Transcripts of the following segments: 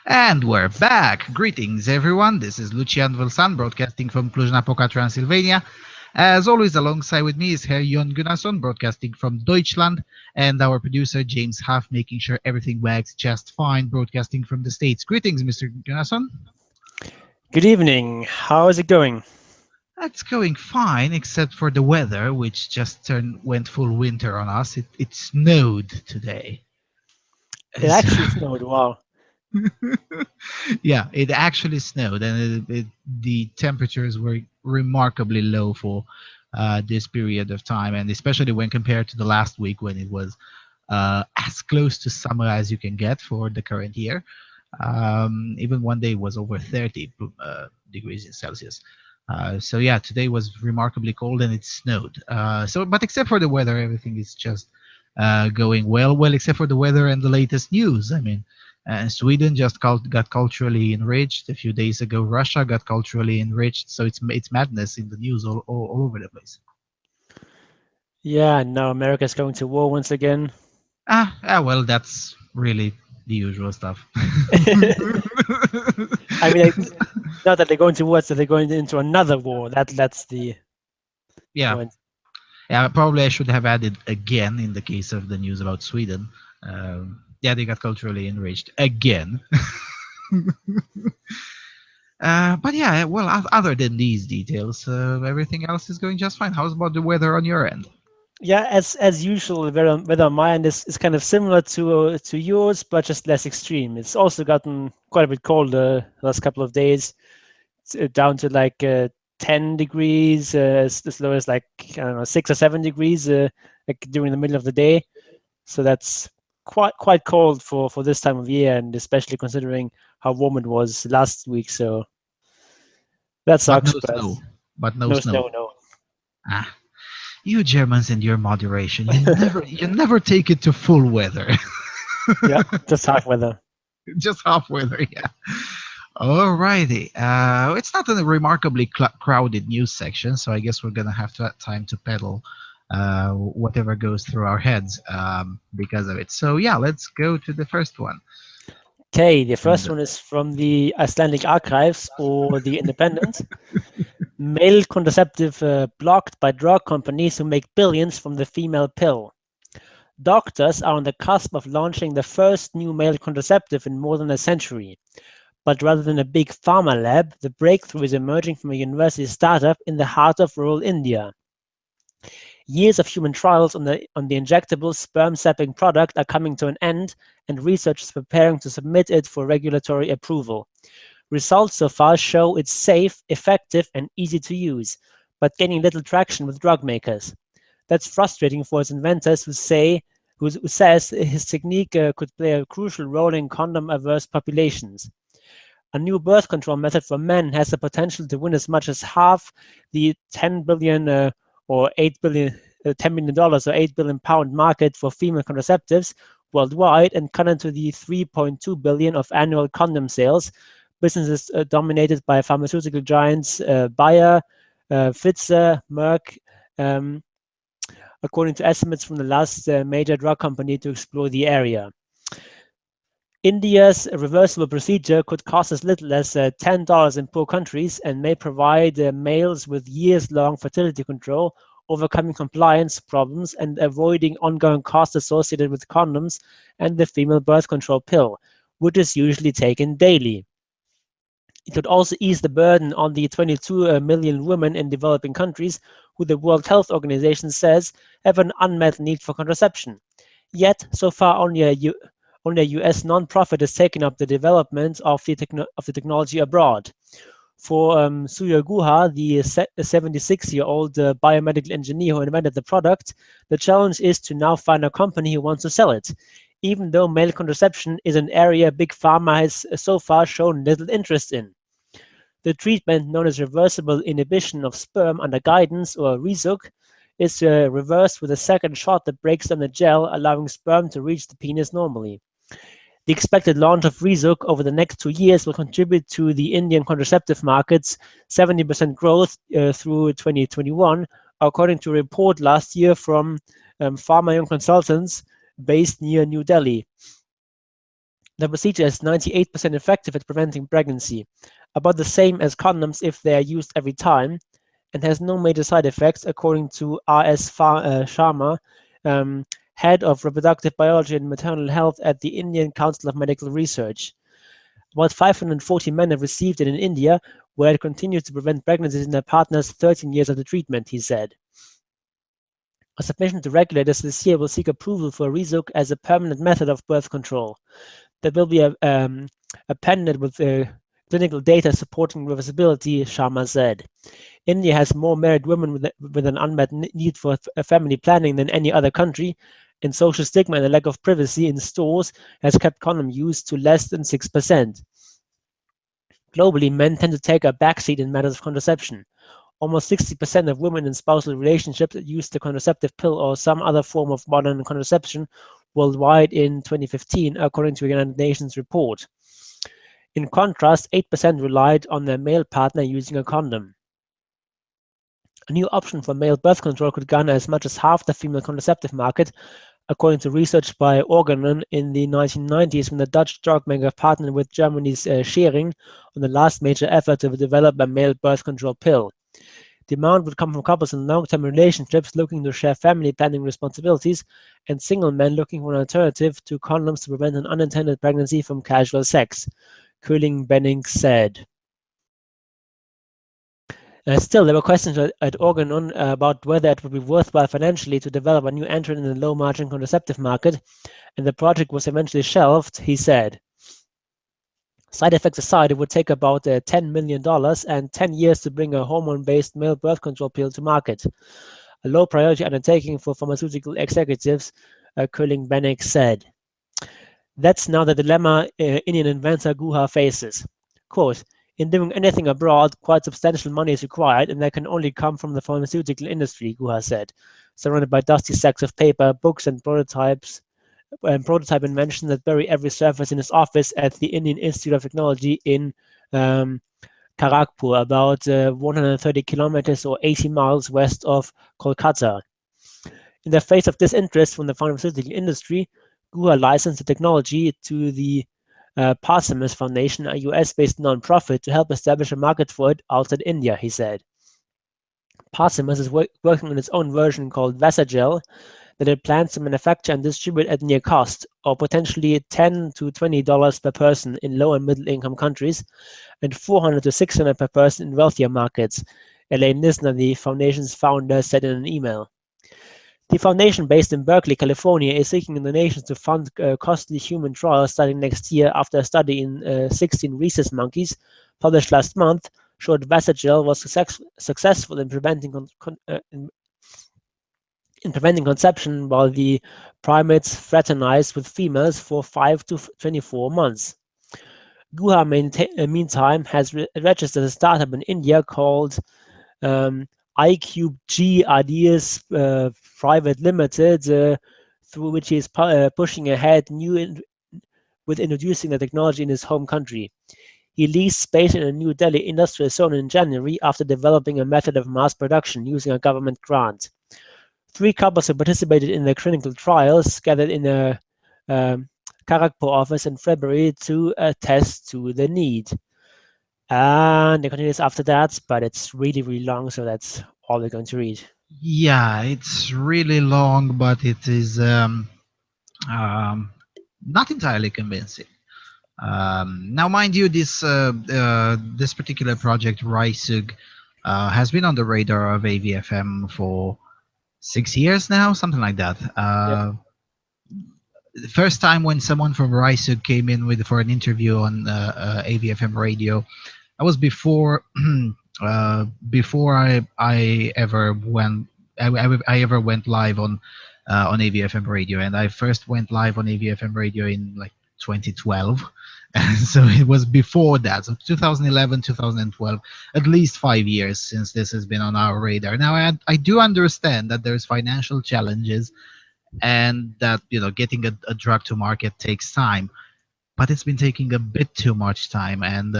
And we're back. Greetings, everyone. This is Lucian Vâlsan, broadcasting from Cluj-Napoca, Transylvania. As always, alongside with me is Herr Jon Gunnarsson, broadcasting from Deutschland, and our producer James Huff, making sure everything works just fine, broadcasting from the States. Greetings, Mr. Gunnarsson. Good evening. How is it going? That's going fine, except for the weather, which just went full winter on us. It snowed today. It actually snowed. Wow. Yeah, it actually snowed, and the temperatures were remarkably low for this period of time, and especially when compared to the last week when it was as close to summer as you can get for the current year. Even one day was over 30 degrees in Celsius. So yeah, today was remarkably cold and it snowed. But except for the weather, everything is just going well. Well, except for the weather and the latest news. I mean, Sweden just got culturally enriched a few days ago. Russia got culturally enriched. So it's madness in the news all over the place. Yeah, now America's going to war once again. Well, that's really the usual stuff. I mean, not that they're going to war, so they're going into another war. That's the Yeah. point. Yeah, probably I should have added again in the case of the news about Sweden. Yeah, they got culturally enriched again. But yeah, well, other than these details, everything else is going just fine. How's about the weather on your end? Yeah, as usual, the weather on my end is kind of similar to yours, but just less extreme. It's also gotten quite a bit colder the last couple of days, down to like 10 degrees, as low as like, I don't know, 6 or 7 degrees like during the middle of the day. So that's quite cold for this time of year, and especially considering how warm it was last week. So that But no sucks, but snow. But no no snow. snow, no. Ah, you Germans and your moderation. You never take it to full weather. Yeah, just hot weather. Just half weather, yeah. Alrighty. It's not a remarkably crowded news section, so I guess we're gonna have to have time to peddle whatever goes through our heads because of it. So yeah, let's go to the first one. Okay, the first And one is from the Icelandic Archives or the Independent. Male contraceptive blocked by drug companies who make billions from the female pill. Doctors are on the cusp of launching the first new male contraceptive in more than a century. But rather than a big pharma lab, the breakthrough is emerging from a university startup in the heart of rural India. Years of human trials on the injectable sperm-sapping product are coming to an end, and research is preparing to submit it for regulatory approval. Results so far show it's safe, effective, and easy to use, but gaining little traction with drug makers. That's frustrating for its inventors who says his technique could play a crucial role in condom-averse populations. A new birth control method for men has the potential to win as much as half the 10 billion or 8 billion, $10 billion or £8 billion market for female contraceptives worldwide and cut into the 3.2 billion of annual condom sales. Businesses dominated by pharmaceutical giants Bayer, Pfizer, Merck, according to estimates from the last major drug company to explore the area. India's reversible procedure could cost as little as $10 in poor countries and may provide males with years-long fertility control, overcoming compliance problems and avoiding ongoing costs associated with condoms and the female birth control pill, which is usually taken daily. It could also ease the burden on the 22 million women in developing countries who the World Health Organization says have an unmet need for contraception. Yet, so far, only a US nonprofit has taken up the development of the technology abroad. For Surya Guha, the 76-year-old biomedical engineer who invented the product, the challenge is to now find a company who wants to sell it, even though male contraception is an area Big Pharma has so far shown little interest in. The treatment, known as reversible inhibition of sperm under guidance, or RESUC, is reversed with a second shot that breaks down the gel, allowing sperm to reach the penis normally. The expected launch of RESUC over the next 2 years will contribute to the Indian contraceptive market's 70% growth through 2021, according to a report last year from Pharma Young Consultants based near New Delhi. The procedure is 98% effective at preventing pregnancy, about the same as condoms if they are used every time, and has no major side effects, according to R.S. Sharma, head of reproductive biology and maternal health at the Indian Council of Medical Research. About 540 men have received it in India, where it continues to prevent pregnancies in their partners 13 years after treatment, he said. A submission to regulators this year will seek approval for Rizuk as a permanent method of birth control. There will be appended with clinical data supporting reversibility, Sharma said. India has more married women with an unmet need for family planning than any other country, and social stigma and a lack of privacy in stores has kept condom use to less than 6%. Globally, men tend to take a backseat in matters of contraception. Almost 60% of women in spousal relationships use the contraceptive pill or some other form of modern contraception worldwide in 2015, according to a United Nations report. In contrast, 8% relied on their male partner using a condom. A new option for male birth control could garner as much as half the female contraceptive market, according to research by Organon in the 1990s when the Dutch drug maker partnered with Germany's Schering on the last major effort to develop a male birth control pill. Demand would come from couples in long-term relationships looking to share family planning responsibilities and single men looking for an alternative to condoms to prevent an unintended pregnancy from casual sex, Köhling Benning said. Still, there were questions at Organon about whether it would be worthwhile financially to develop a new entrant in the low-margin contraceptive market, and the project was eventually shelved, he said. Side effects aside, it would take about $10 million and 10 years to bring a hormone-based male birth control pill to market. A low-priority undertaking for pharmaceutical executives, Köhling Benning said. That's now the dilemma Indian inventor Guha faces. Quote, in doing anything abroad, quite substantial money is required, and that can only come from the pharmaceutical industry, Guha said, surrounded by dusty sacks of paper, books, and prototype inventions that bury every surface in his office at the Indian Institute of Technology in Kharagpur, about 130 kilometers or 80 miles west of Kolkata. In the face of disinterest from the pharmaceutical industry, Guha licensed the technology to the Parsimus Foundation, a US-based non-profit, to help establish a market for it outside India, he said. Parsimus is working on its own version called Vasagel that it plans to manufacture and distribute at near cost, or potentially $10 to $20 per person in low and middle-income countries, and $400 to $600 per person in wealthier markets, Elaine Nisner, the foundation's founder, said in an email. The foundation, based in Berkeley, California, is seeking donations to fund costly human trials starting next year after a study in 16 rhesus monkeys, published last month, showed Vasagel was successful in preventing conception while the primates fraternized with females for 5 to 24 months. Guha, meantime, has registered a startup in India called iCubeG Ideas Private Limited, through which he is pushing ahead with introducing the technology in his home country. He leased space in a New Delhi industrial zone in January after developing a method of mass production using a government grant. 3 couples who participated in the clinical trials gathered in a Kharagpur office in February to attest to the need. And it continues after that, but it's really, really long, so that's all we're going to read. Yeah, it's really long, but it is not entirely convincing. Now, mind you, this particular project, Raisug, has been on the radar of AVFM for 6 years now, something like that. The first time when someone from Raisug came in for an interview on AVFM radio, that was before before I ever went I ever went live on AVFM radio, and I first went live on AVFM radio in like 2012. And so it was before that, so 2011, 2012, at least 5 years since this has been on our radar. Now I do understand that there's financial challenges and that getting a drug to market takes time, but it's been taking a bit too much time, and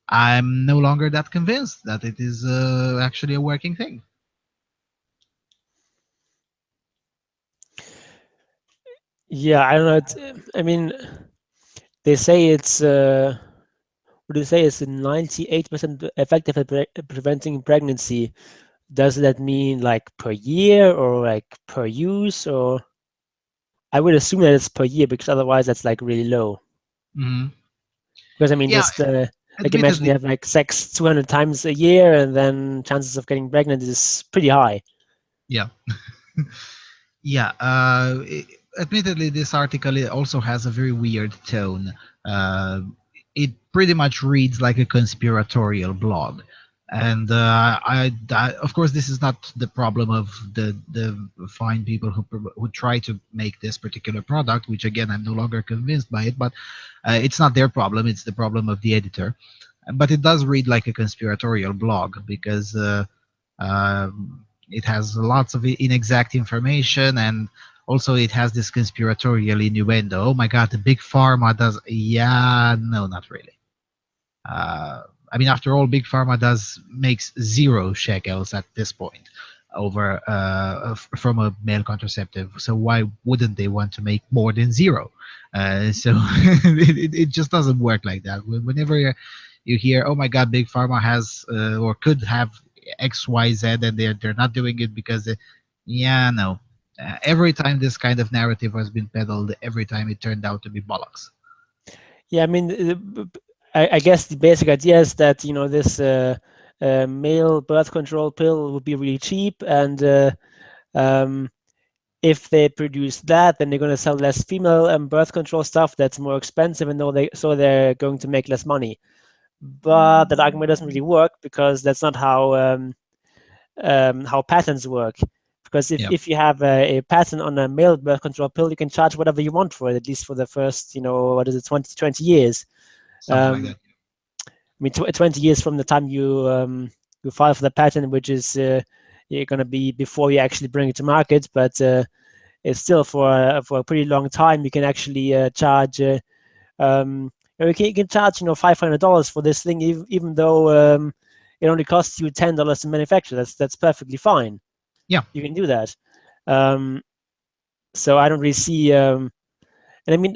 I'm no longer that convinced that it is actually a working thing. Yeah, I don't know. I mean, they say it's what do you say? It's 98% effective at preventing pregnancy. Does that mean like per year or like per use? Or I would assume that it's per year because otherwise that's like really low. Hmm. Because I mean, Yeah, just like imagine you admittedly, have like sex 200 times a year, and then chances of getting pregnant is pretty high. yeah. Yeah, admittedly, this article also has a very weird tone. Uh, it pretty much reads like a conspiratorial blog, and of course, this is not the problem of the fine people who try to make this particular product, which again I'm no longer convinced by it, but it's not their problem; it's the problem of the editor. But it does read like a conspiratorial blog because. It has lots of inexact information, and also it has this conspiratorial innuendo. Oh my God, the big pharma does. Yeah, no, not really. I mean, after all, big pharma does makes 0 shekels at this point over from a male contraceptive. So why wouldn't they want to make more than 0? So it just doesn't work like that. Whenever you hear, oh my God, big pharma has or could have X, Y, Z, and they're not doing it because yeah, no. Every time this kind of narrative has been peddled, every time it turned out to be bollocks. Yeah, I mean, I guess the basic idea is that this male birth control pill would be really cheap, and um, if they produce that, then they're going to sell less female birth control stuff that's more expensive, and so they're going to make less money. But that argument doesn't really work because that's not how patents work. Because Yeah, if you have a patent on a male birth control pill, you can charge whatever you want for it, at least for the first, what is it, 20 years. something like Um, that. I mean, 20 years from the time you file for the patent, which is going to be before you actually bring it to market, but it's still for a pretty long time. You can actually charge. You can charge $500 for this thing, even though it only costs you $10 to manufacture. That's perfectly fine. Yeah, You can do that. Um, so I don't really see. And I mean,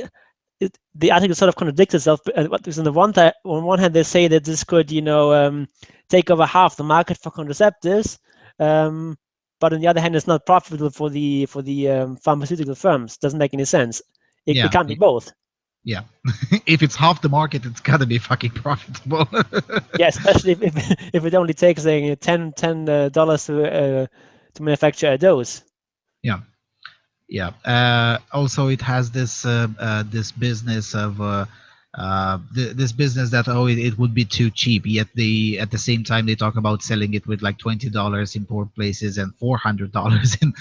the article sort of contradicts itself. Because on one hand, they say that this could, take over half the market for contraceptives, but on the other hand, it's not profitable for the pharmaceutical firms. Doesn't make any sense. It yeah, can't be both. yeah. If it's half the market, it's gotta be fucking profitable. Yeah, especially if if it only takes $10 to manufacture a dose. Yeah, yeah. Also, it has this business of this business that it would be too cheap. Yet at the same time they talk about selling it with like $20 in poor places and $400 in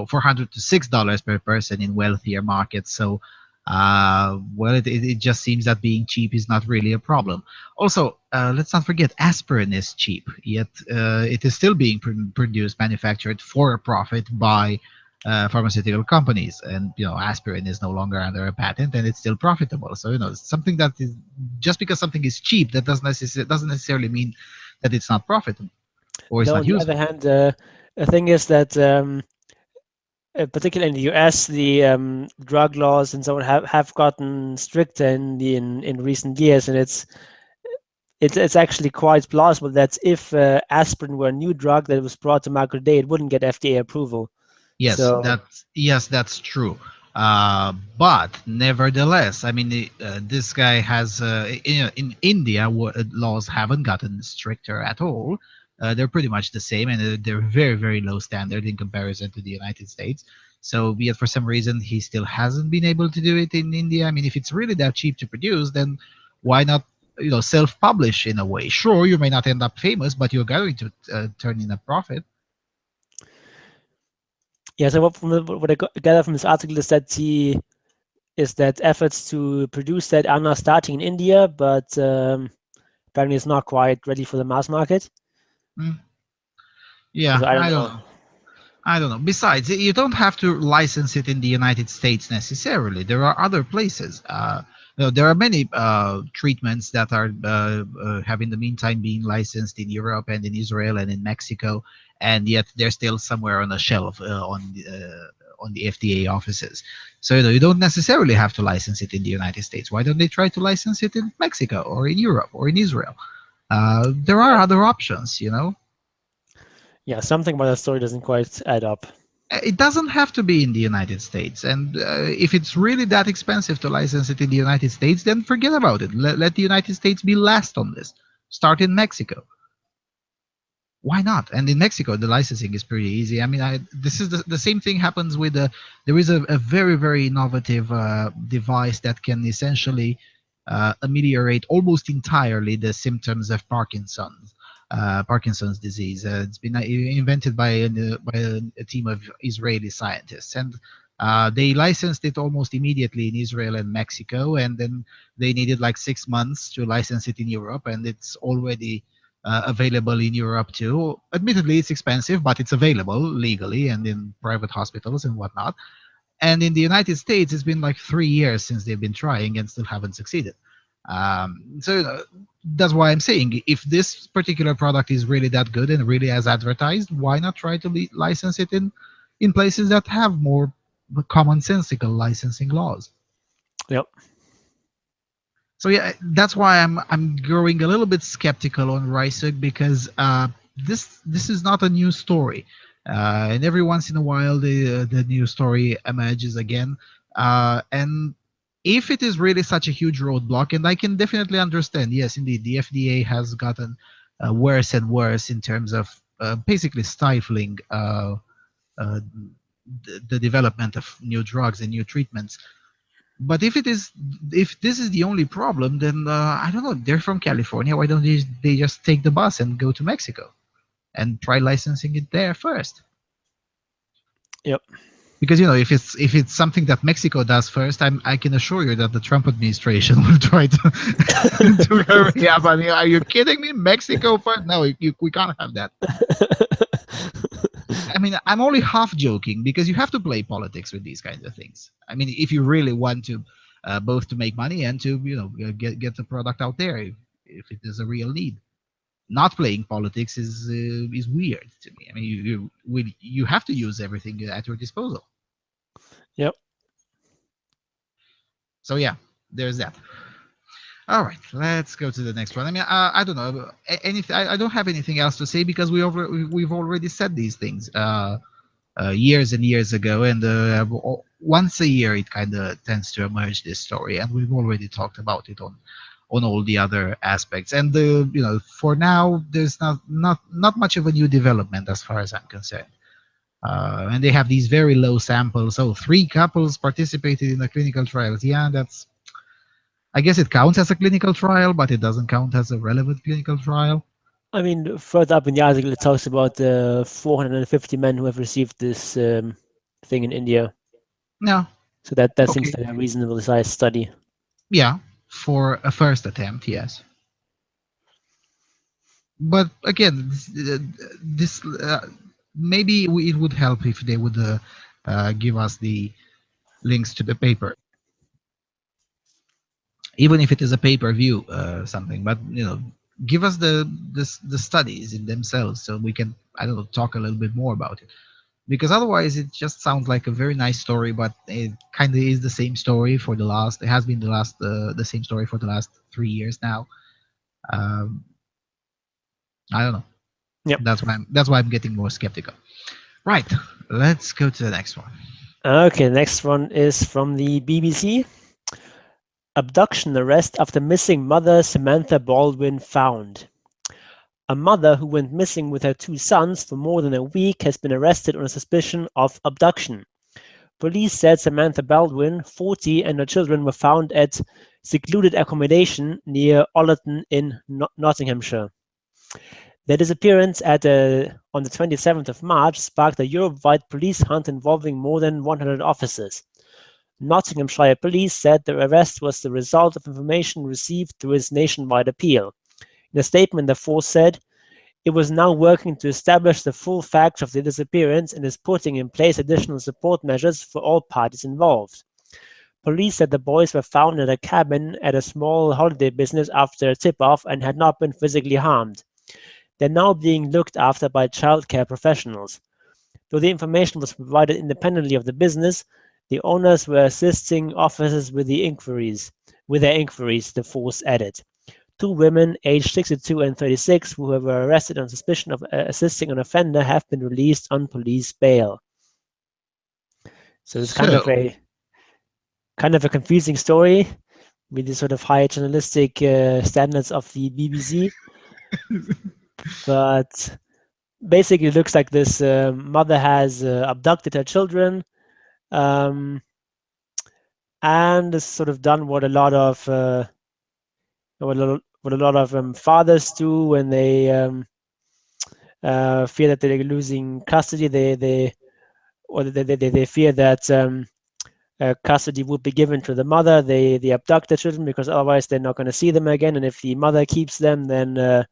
$400 to $6 per person in wealthier markets. So well, it just seems that being cheap is not really a problem. Also, let's not forget aspirin is cheap, yet it is still being produced, manufactured for a profit by pharmaceutical companies, and aspirin is no longer under a patent and it's still profitable. So something that is, just because something is cheap, that doesn't necessarily mean that it's not profitable or it's Though not on the other useful. hand, the thing is that particularly in the US, the drug laws and so on have gotten stricter in recent years, and it's actually quite plausible that if aspirin were a new drug that was brought to market today, it wouldn't get FDA approval. Yes, So that's true. But nevertheless, I mean, this guy has in India, laws haven't gotten stricter at all. They're pretty much the same, and they're very, very low standard in comparison to the United States. So, yet for some reason, he still hasn't been able to do it in India. I mean, if it's really that cheap to produce, then why not, self-publish in a way? Sure, you may not end up famous, but you're going to turn in a profit. yeah, so what I gather from this article is that efforts to produce that are now starting in India, but apparently it's not quite ready for the mass market. Mm, yeah, So I don't I don't know. know. I don't know. Besides, you don't have to license it in the United States necessarily. There are other places. There are many treatments that are have in the meantime being licensed in Europe and in Israel and in Mexico, and yet they're still somewhere on a shelf on the FDA offices. So you don't necessarily have to license it in the United States. Why don't they try to license it in Mexico or in Europe or in Israel? There are other options, Yeah, something about that story doesn't quite add up. It doesn't have to be in the United States. And if it's really that expensive to license it in the United States, then forget about it. Let the United States be last on this. Start in Mexico. Why not? And in Mexico, the licensing is pretty easy. I mean, this is the same thing happens with there is a very, very innovative device that can essentially ameliorate almost entirely the symptoms of Parkinson's disease. It's been invented by a team of Israeli scientists, and they licensed it almost immediately in Israel and Mexico, and then they needed like 6 months to license it in Europe, and it's already available in Europe too. Admittedly, it's expensive, but it's available legally and in private hospitals and whatnot. And in the United States, it's been like 3 years since they've been trying and still haven't succeeded. So that's why I'm saying, if this particular product is really that good and really as advertised, why not try to license it in places that have more commonsensical licensing laws? Yep. So yeah, that's why I'm growing a little bit skeptical on Rysug, because this is not a new story, and every once in a while the new story emerges again, and if it is really such a huge roadblock, and I can definitely understand, yes, indeed, the FDA has gotten worse and worse in terms of basically stifling the development of new drugs and new treatments. But if this is the only problem, then I don't know. They're from California. Why don't they just take the bus and go to Mexico and try licensing it there first? Yep. Because if it's something that Mexico does first, I can assure you that the Trump administration will try to to hurry up. I mean, are you kidding me? Mexico first? No, we can't have that. I mean, I'm only half joking, because you have to play politics with these kinds of things. I mean, if you really want to, both to make money and to get the product out there, if it is a real need. Not playing politics is weird to me. I mean, you have to use everything at your disposal. Yep. So yeah, there's that. All right, let's go to the next one. I mean, I don't know anything. I don't have anything else to say, because we've already said these things years and years ago, and once a year it kind of tends to emerge, this story, and we've already talked about it on all the other aspects. And for now, there's not much of a new development as far as I'm concerned. And they have these very low samples. So 3 couples participated in the clinical trials. Yeah, I guess it counts as a clinical trial, but it doesn't count as a relevant clinical trial. I mean, further up in the article, it talks about the 450 men who have received this thing in India. No. So that seems like a reasonably sized study. Yeah, for a first attempt, yes. But again, this maybe it would help if they would give us the links to the paper, even if it is a pay-per-view something. But give us the studies in themselves, so we can, I don't know, talk a little bit more about it. Because otherwise, it just sounds like a very nice story, but it kind of is the same story for the last. It has been the same story for the last 3 years now. I don't know. Yep. That's why I'm getting more skeptical. Right. Let's go to the next one. Okay, the next one is from the BBC. Abduction arrest after missing mother Samantha Baldwin found. A mother who went missing with her 2 sons for more than a week has been arrested on a suspicion of abduction. Police said Samantha Baldwin, 40, and her children were found at secluded accommodation near Ollerton in Nottinghamshire. Their disappearance on the 27th of March sparked a Europe-wide police hunt involving more than 100 officers. Nottinghamshire police said the arrest was the result of information received through its nationwide appeal. In a statement, the force said, it was now working to establish the full facts of the disappearance and is putting in place additional support measures for all parties involved. Police said the boys were found in a cabin at a small holiday business after a tip-off and had not been physically harmed. They're now being looked after by childcare professionals. Though the information was provided independently of the business, the owners were assisting officers with their inquiries, the force added. Two women, aged 62 and 36, who were arrested on suspicion of assisting an offender, have been released on police bail. So it's So, kind of a confusing story with the sort of high journalistic standards of the BBC. But basically, it looks like this mother has abducted her children, and has sort of done what a lot of fathers do when they fear that they're losing custody. They fear that custody would be given to the mother. They abduct the children because otherwise they're not going to see them again. And if the mother keeps them, then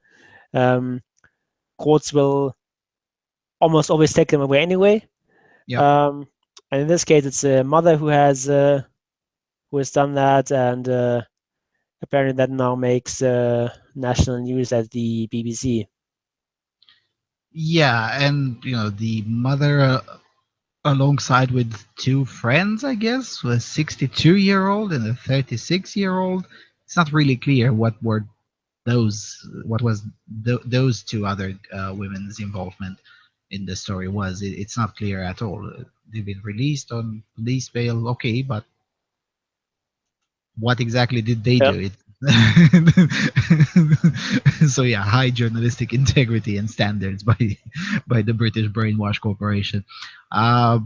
courts will almost always take them away anyway. yeah. And in this case, it's a mother who has done that, and apparently that now makes national news at the BBC. Yeah, and the mother, alongside with two friends, I guess, a 62-year-old and a 36-year-old. It's not really clear what was those two other women's involvement in the story was. It's not clear at all. They've been released on police bail, okay, but what exactly did they Yeah. do? So yeah, high journalistic integrity and standards by the British Brainwash Corporation. Uh,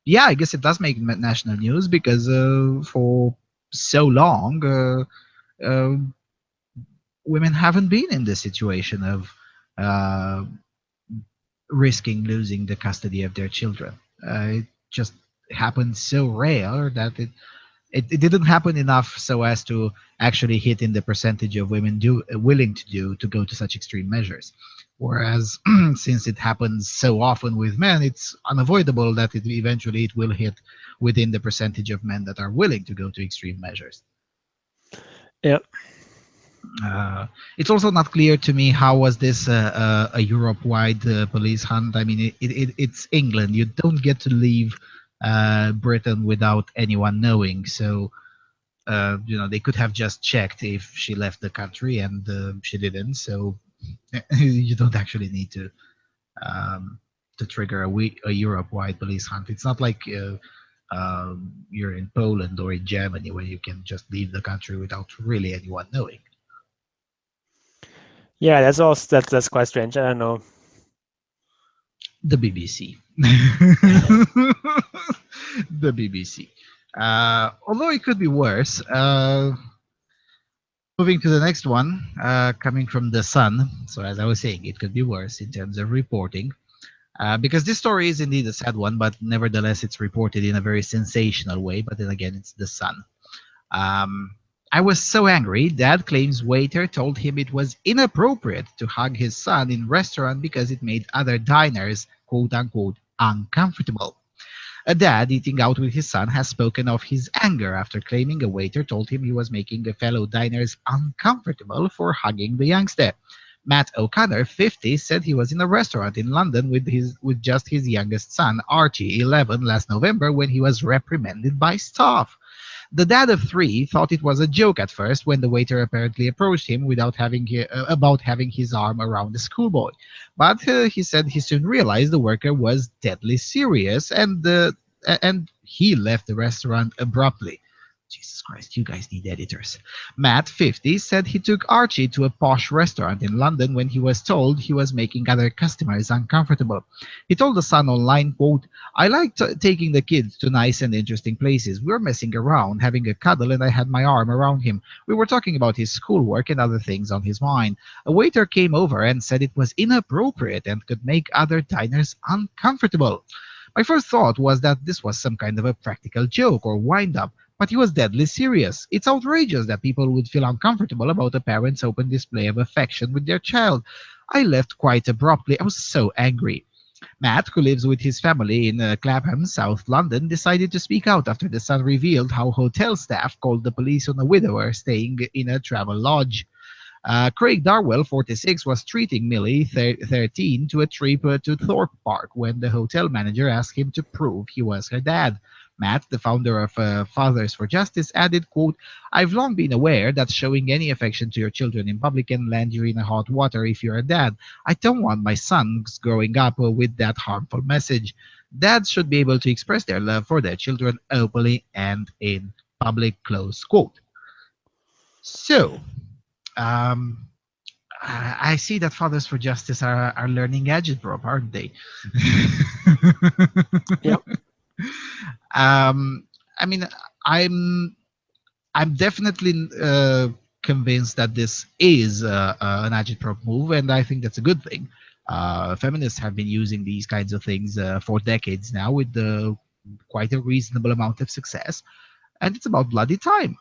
yeah, I guess it does make national news because for so long, uh, women haven't been in this situation of uh, risking losing the custody of their children. It just happened so rare that it didn't happen enough so as to actually hit in the percentage of women willing to go to such extreme measures. Whereas since it happens so often with men, it's unavoidable that it will hit within the percentage of men that are willing to go to extreme measures. Yeah. It's also not clear to me how was this a Europe-wide police hunt. I mean, it's England. You don't get to leave Britain without anyone knowing. So they could have just checked if she left the country, and she didn't. So you don't actually need to trigger a Europe-wide police hunt. It's not like you're in Poland or in Germany where you can just leave the country without really anyone knowing. Yeah, that's quite strange. I don't know. The BBC. The BBC. Although it could be worse. Moving to the next one, coming from the Sun. So as I was saying, it could be worse in terms of reporting. Because this story is indeed a sad one, but nevertheless, it's reported in a very sensational way. But then again, it's the Sun. Um, I was so angry. Dad claims waiter told him it was inappropriate to hug his son in restaurant because it made other diners, quote unquote, uncomfortable. A dad eating out with his son has spoken of his anger after claiming a waiter told him he was making the fellow diners uncomfortable for hugging the youngster. Matt O'Connor, 50, said he was in a restaurant in London with just his youngest son, Archie, 11, last November when he was reprimanded by staff. The dad of three thought it was a joke at first when the waiter apparently approached him about having his arm around the schoolboy. But he said he soon realized the worker was deadly serious, and he left the restaurant abruptly. Jesus Christ, you guys need editors. Matt, 50, said he took Archie to a posh restaurant in London when he was told he was making other customers uncomfortable. He told the Sun online, quote, I liked taking the kids to nice and interesting places. We were messing around, having a cuddle, and I had my arm around him. We were talking about his schoolwork and other things on his mind. A waiter came over and said it was inappropriate and could make other diners uncomfortable. My first thought was that this was some kind of a practical joke or wind-up, but he was deadly serious. It's outrageous that people would feel uncomfortable about a parent's open display of affection with their child. I left quite abruptly. I was so angry. Matt, who lives with his family in Clapham, South London, decided to speak out after the Sun revealed how hotel staff called the police on a widower staying in a travel lodge. Craig Darwell, 46, was treating Millie, 13, to a trip to Thorpe Park when the hotel manager asked him to prove he was her dad. Matt, the founder of Fathers for Justice, added, quote, "I've long been aware that showing any affection to your children in public can land you in a hot water if you're a dad. I don't want my sons growing up with that harmful message. Dads should be able to express their love for their children openly and in public," close quote. So, um, I see that Fathers for Justice are learning agitprop, aren't they? Yep. I mean, I'm I'm definitely convinced that this is an agitprop move, and I think that's a good thing. Feminists have been using these kinds of things for decades now with quite a reasonable amount of success, and it's about bloody time.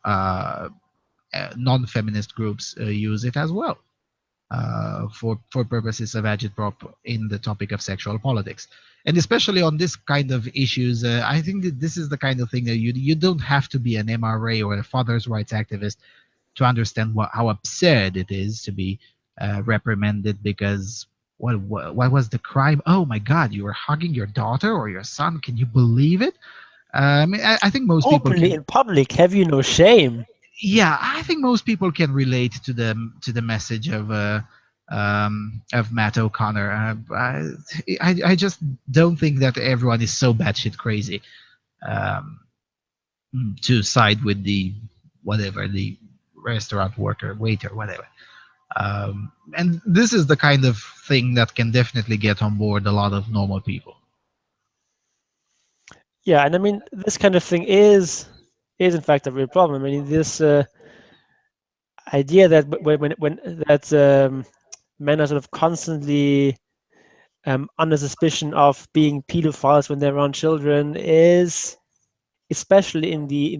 Non-feminist groups use it as well for purposes of agitprop in the topic of sexual politics, and especially on this kind of issues. I think that this is the kind of thing that you don't have to be an MRA or a father's rights activist to understand how absurd it is to be reprimanded because what was the crime? Oh my God, you were hugging your daughter or your son. Can you believe it? I mean, I think most people Openly can. in public, have you no shame? Yeah, I think most people can relate to the message of Matt O'Connor. I just don't think that everyone is so batshit crazy um, to side with the whatever the restaurant worker, waiter, whatever. And this is the kind of thing that can definitely get on board a lot of normal people. Yeah, and I mean, this kind of thing is in fact a real problem. I mean, this idea that when that men are sort of constantly under suspicion of being pedophiles when they're around children is, especially in the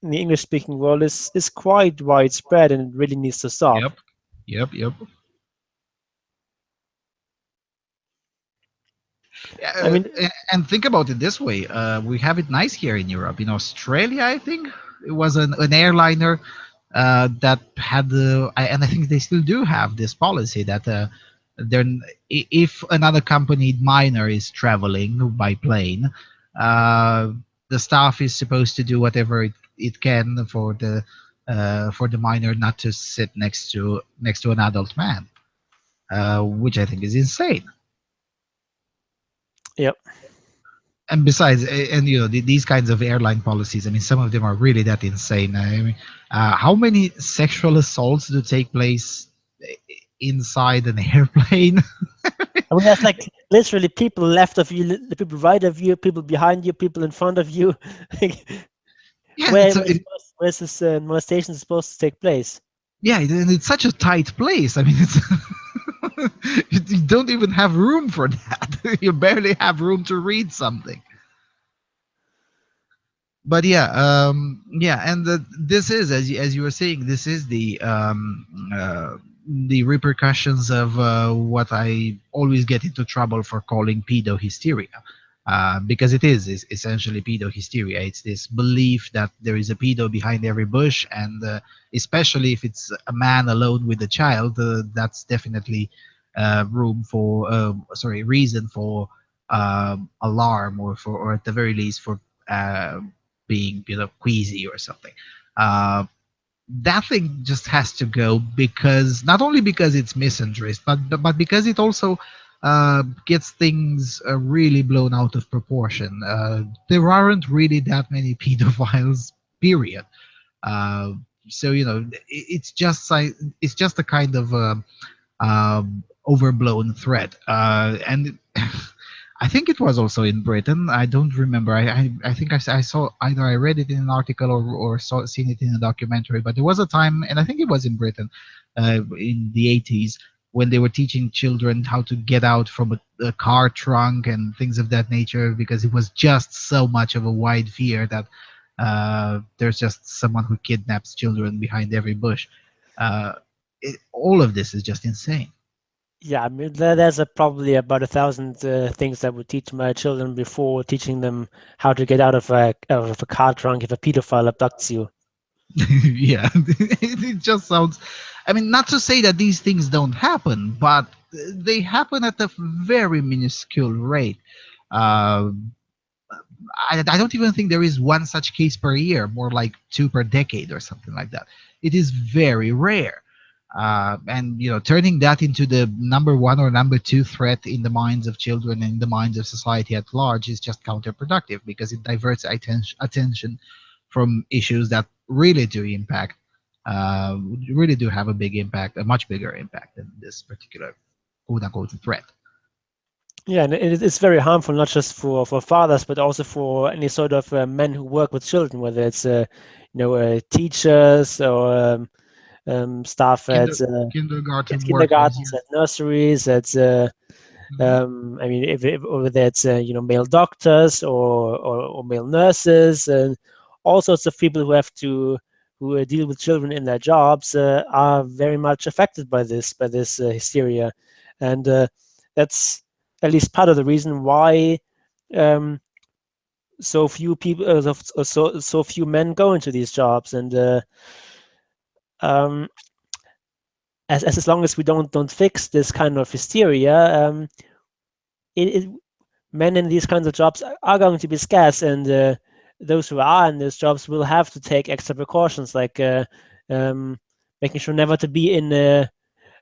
English speaking world, is quite widespread, and it really needs to stop. Yep. I mean, And think about it this way: we have it nice here in Europe. In Australia, I think it was an airliner that had and I think they still do have this policy that if an unaccompanied minor is traveling by plane, uh, the staff is supposed to do whatever it can for the minor not to sit next to an adult man, which I think is insane. yep. And besides, and these kinds of airline policies, I mean, some of them are really that insane. I mean, how many sexual assaults do take place inside an airplane? I mean, that's like literally people left of you, the people right of you, people behind you, people in front of you. Yeah, Where's this molestation supposed to take place? yeah, and it's such a tight place. I mean, it's you don't even have room for that. You barely have room to read something. But yeah, and this is as you were saying, this is the repercussions of what I always get into trouble for calling pedo hysteria, because it is essentially pedo hysteria. It's this belief that there is a pedo behind every bush, and especially if it's a man alone with a child, that's definitely reason for alarm, or at the very least for uh, being queasy or something. That thing just has to go, because not only because it's misandrist, but because it also gets things really blown out of proportion. There aren't really that many pedophiles, period. Uh, so it's just a kind of overblown threat, and I think it was also in Britain. I don't remember. I think I saw, either I read it in an article or seen it in a documentary. But there was a time, and I think it was in Britain, in the 80s, when they were teaching children how to get out from a car trunk and things of that nature, because it was just so much of a wide fear that there's just someone who kidnaps children behind every bush. Uh, all of this is just insane. Yeah, I mean, there's probably about 1,000 things that would teach my children before teaching them how to get out of a car trunk if a pedophile abducts you. Yeah, it just sounds. I mean, not to say that these things don't happen, but they happen at a very minuscule rate. Uh, I don't even think there is one such case per year, more like two per decade or something like that. It is very rare. And turning that into the number one or number two threat in the minds of children and in the minds of society at large is just counterproductive because it diverts attention from issues that really do impact, really do have a big impact, a much bigger impact than this particular quote unquote threat. Yeah, and it's very harmful not just for fathers, but also for any sort of men who work with children, whether it's teachers or staff Kinder, kindergarten workers, kindergartens, at nurseries, at yeah. I mean, if whether it's male doctors or male nurses, and all sorts of people who deal with children in their jobs are very much affected by this hysteria, and that's at least part of the reason why um, so few people, so few men go into these jobs, and um, as long as we don't fix this kind of hysteria, it men in these kinds of jobs are going to be scarce, and those who are in these jobs will have to take extra precautions, like making sure never to be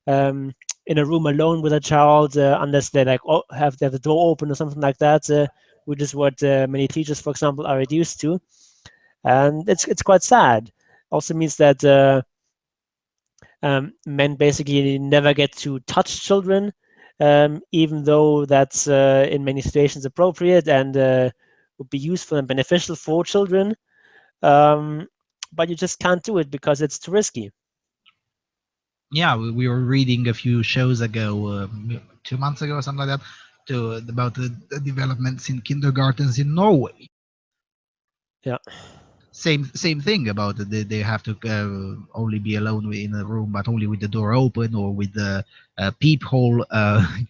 um, in a room alone with a child unless they have the door open or something like that, which is what many teachers, for example, are reduced to, and it's quite sad. Also means that men basically never get to touch children, even though that's in many situations appropriate and would be useful and beneficial for children. But you just can't do it because it's too risky. Yeah, we were reading a few shows ago, 2 months ago or something like that, about the developments in kindergartens in Norway. Yeah. Same thing about it. They have to only be alone in a room, but only with the door open or with the peephole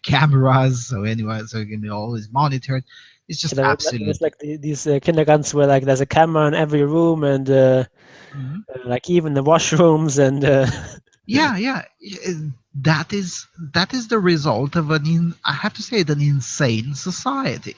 cameras. So anyway, so it can be always monitored. It's just There was absolute. like these kindergartens where like there's a camera in every room, and Mhm. like even the washrooms, and Yeah, yeah. That is the result of I have to say it, an insane society.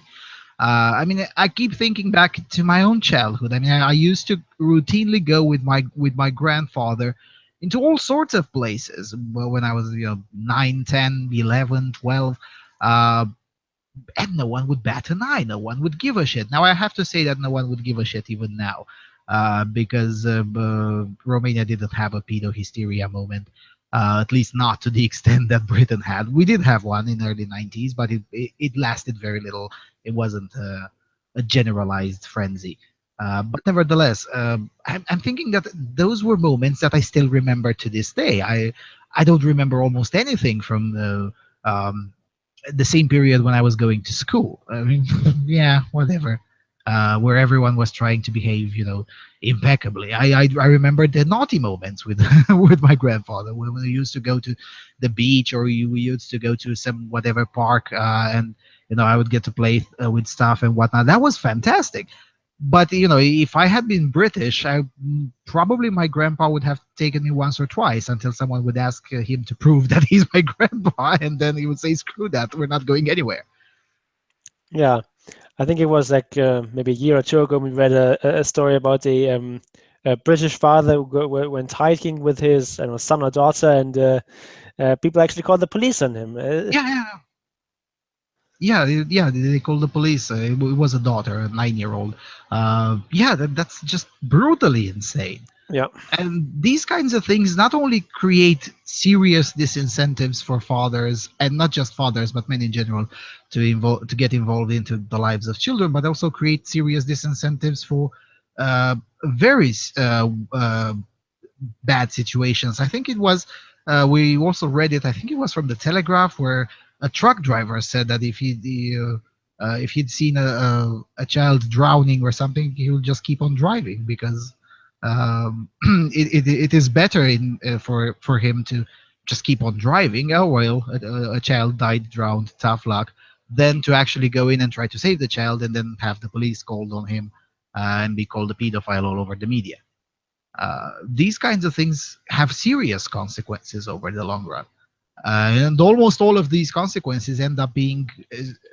I mean, I keep thinking back to my own childhood. I mean, I used to routinely go with my grandfather into all sorts of places. Well, when I was 9, 10, 11, 12, uh, and no one would bat an eye. No one would give a shit. Now I have to say that no one would give a shit even now, because Romania didn't have a pedo hysteria moment. At least not to the extent that Britain had. We did have one in early 90s, but it lasted very little. It wasn't a generalized frenzy. But nevertheless, I'm thinking that those were moments that I still remember to this day. I don't remember almost anything from the same period when I was going to school. I mean, yeah, whatever. Where everyone was trying to behave, impeccably. I remember the naughty moments with with my grandfather when we used to go to the beach, or we used to go to some whatever park, and I would get to play with stuff and whatnot. That was fantastic. But if I had been British, probably my grandpa would have taken me once or twice until someone would ask him to prove that he's my grandpa, and then he would say, "Screw that, we're not going anywhere." yeah, I think it was like maybe a year or two ago we read a story about a British father who went hiking with his son or daughter, and people actually called the police on him. Yeah, yeah, yeah. They called the police. It was a daughter, a 9-year-old. Yeah, that's just brutally insane. Yeah, And these kinds of things not only create serious disincentives for fathers, and not just fathers but men in general, to get involved into the lives of children, but also create serious disincentives for uh, very bad situations. I think it was, we also read it, I think it was from the Telegraph, where a truck driver said that if he'd seen a child drowning or something, he would just keep on driving because it is better for him to just keep on driving. Oh well, a child died, drowned, tough luck, than to actually go in and try to save the child and then have the police called on him, and be called a pedophile all over the media. These kinds of things have serious consequences over the long run. And almost all of these consequences end up being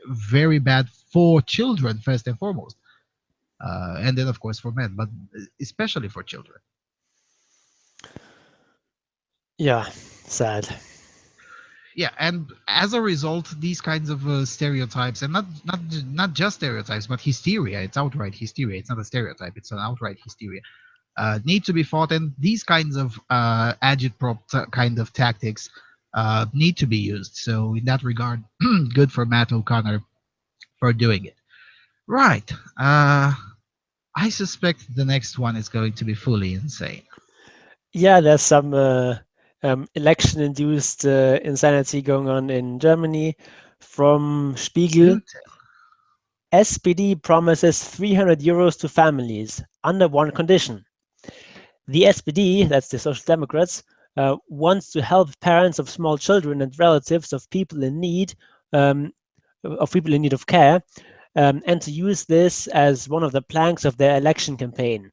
very bad for children, first and foremost. And then, of course, for men, but especially for children. Yeah, sad. Yeah, and as a result, these kinds of stereotypes, and not just stereotypes, but hysteria. It's outright hysteria. It's not a stereotype. It's an outright hysteria. Need to be fought, and these kinds of agitprop kind of tactics need to be used. So in that regard, good for Matt O'Connor for doing it. Right. I suspect the next one is going to be fully insane. Yeah, there's some election-induced insanity going on in Germany. From Spiegel, Do tell. SPD promises 300 euros to families under one condition. The SPD, that's the Social Democrats, wants to help parents of small children and relatives of people in need of care, and to use this as one of the planks of their election campaign.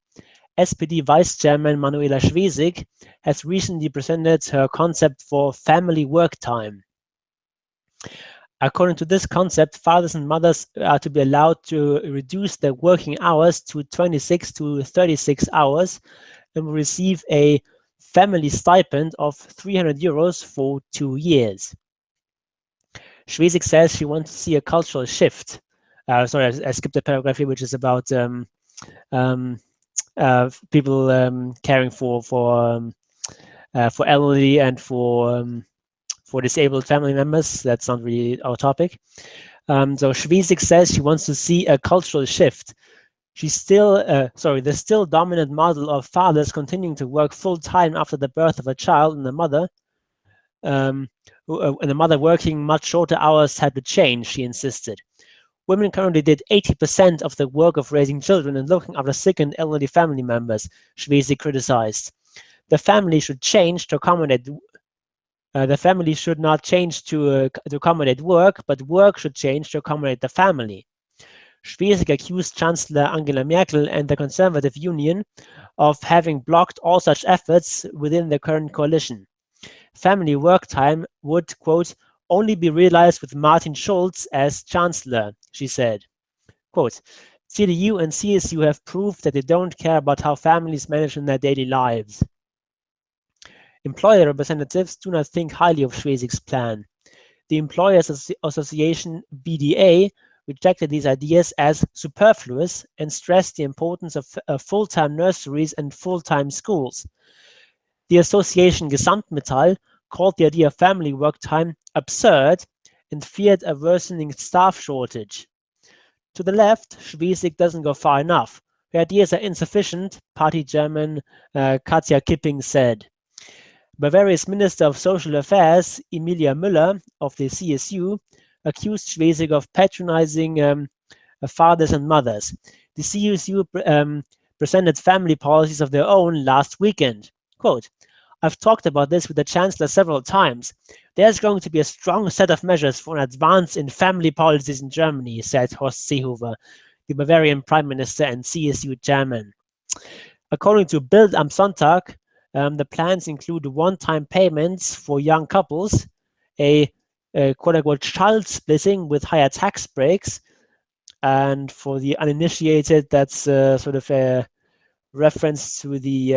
SPD Vice Chairman Manuela Schwesig has recently presented her concept for family work time. According to this concept, fathers and mothers are to be allowed to reduce their working hours to 26 to 36 hours and will receive a family stipend of 300 euros for 2 years. Schwesig says she wants to see a cultural shift. Sorry, I skipped a paragraph here, which is about people caring for elderly and for disabled family members. That's not really our topic. So Schwesig says she wants to see a cultural shift. She's still, the still dominant model of fathers continuing to work full time after the birth of a child and the mother working much shorter hours had to change, she insisted. Women currently did 80% of the work of raising children and looking after sick and elderly family members, Schwesig criticized. The family should change to accommodate. The family should not change to accommodate work, but work should change to accommodate the family. Schwesig accused Chancellor Angela Merkel and the Conservative Union of having blocked all such efforts within the current coalition. Family work time would, quote, only be realized with Martin Schulz as Chancellor, she said. Quote, CDU and CSU have proved that they don't care about how families manage in their daily lives. Employer representatives do not think highly of Schwesig's plan. The Employers Association, BDA, rejected these ideas as superfluous and stressed the importance of full-time nurseries and full-time schools. The association Gesamtmetall called the idea of family work time absurd and feared a worsening staff shortage. To the left, Schwesig doesn't go far enough. Her ideas are insufficient, party chairman Katja Kipping said. Bavaria's Minister of Social Affairs, Emilia Müller of the CSU, accused Schwesig of patronizing fathers and mothers. The CSU presented family policies of their own last weekend. Quote, I've talked about this with the Chancellor several times. There's going to be a strong set of measures for an advance in family policies in Germany, said Horst Seehofer, the Bavarian Prime Minister and CSU chairman. According to Bild am Sonntag, the plans include one-time payments for young couples, a quote-unquote child splitting with higher tax breaks, and for the uninitiated, that's sort of a reference to the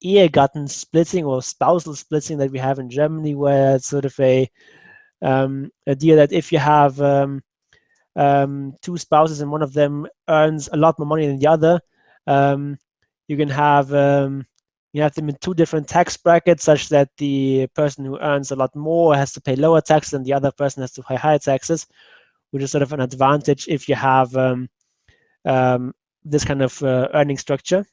Ehegatten splitting or spousal splitting that we have in Germany, where it's sort of a idea that if you have two spouses and one of them earns a lot more money than the other, you can have you have them in two different tax brackets, such that the person who earns a lot more has to pay lower taxes and the other person has to pay higher taxes, which is sort of an advantage if you have this kind of earning structure.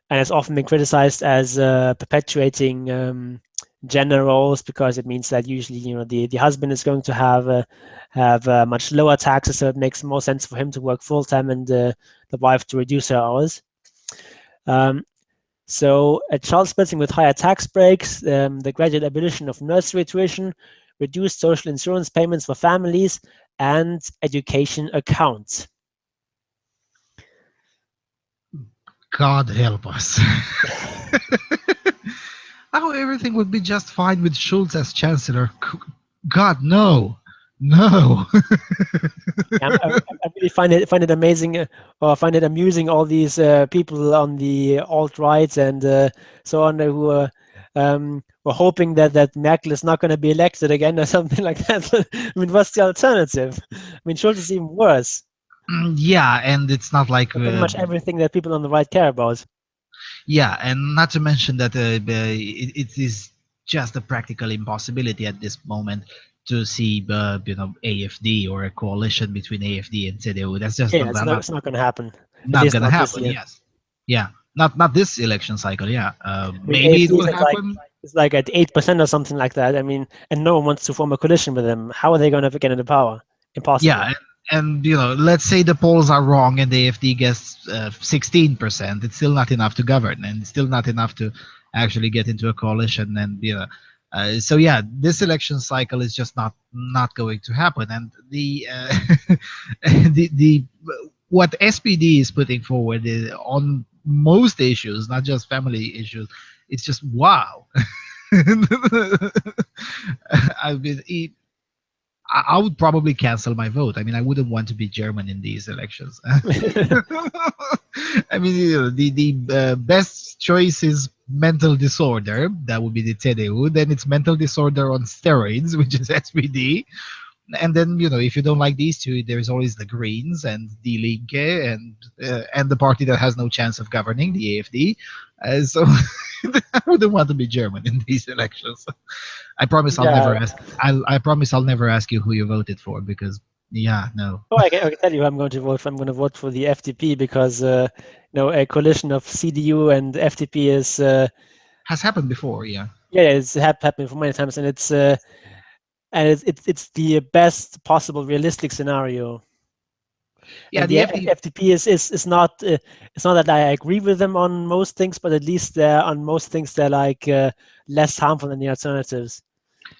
And it's often been criticized as perpetuating gender roles, because it means that usually, the husband is going to have much lower taxes, so it makes more sense for him to work full time and the wife to reduce her hours. So a child splitting with higher tax breaks, the gradual abolition of nursery tuition, reduced social insurance payments for families, and education accounts. God help us. How everything would be just fine with Schulz as chancellor. God, no. No. I really find it amazing, or find it amusing. All these people on the alt right and so on who were hoping that Merkel is not going to be elected again or something like that. I mean, what's the alternative? I mean, Schulz is even worse. Yeah, and it's not like Pretty much everything that people on the right care about. yeah, and not to mention that it is just a practical impossibility at this moment to see AFD or a coalition between AFD and CDU. That's just Yeah, it's not going to happen. At not least gonna not this happen. year. Yes, yeah, not this election cycle. Yeah, I mean, maybe it AFD will is happen. it's like at 8% or something like that. I mean, and no one wants to form a coalition with them. How are they going to get into power? Impossible. Yeah, and let's say the polls are wrong and the AFD gets 16%. It's still not enough to govern, and it's still not enough to actually get into a coalition. And so yeah, this election cycle is just not going to happen. And the what SPD is putting forward is, on most issues, not just family issues, it's just wow. I mean, I would probably cancel my vote. I mean, I wouldn't want to be German in these elections. I mean, the best choice is mental disorder. That would be the CDU. Then it's mental disorder on steroids, which is SPD. And then if you don't like these two, there's always the Greens and Die Linke and the party that has no chance of governing, the AfD. So I wouldn't want to be German in these elections. I promise I'll Yeah. never ask. I promise I'll never ask you who you voted for, because no. Oh, I can tell you who I'm going to vote for. I'm going to vote for the FDP because a coalition of CDU and FDP is Has happened before, yeah. it's happened for many times, and it's the best possible realistic scenario. Yeah, And the the FD. FDP is not it's not that I agree with them on most things, but at least on most things they're like less harmful than the alternatives.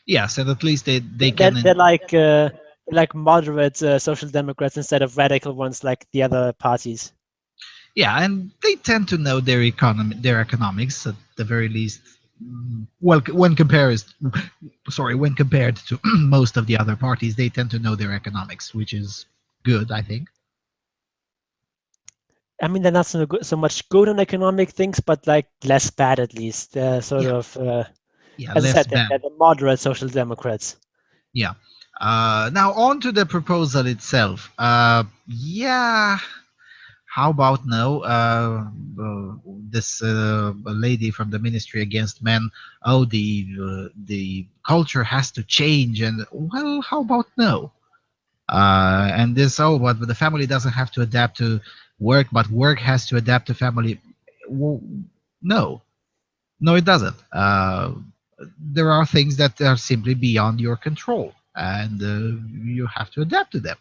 Yes, and at least they They're, can. they're like moderate social democrats instead of radical ones like the other parties. Yeah, and they tend to know their economics at the very least. Well, when compared to most of the other parties, they tend to know their economics, which is good, I think. I mean, they're not so much good on economic things, but like less bad at least. They're sort Yeah, of, yeah, as I less said, bad. they're the moderate social democrats. Yeah. Now on to the proposal itself. Yeah. How about no? This lady from the Ministry Against Men. Oh, the culture has to change, and well, how about no? And this, oh, but the family doesn't have to adapt to work, but work has to adapt to family. Well, no, no, it doesn't. There are things that are simply beyond your control, and you have to adapt to them.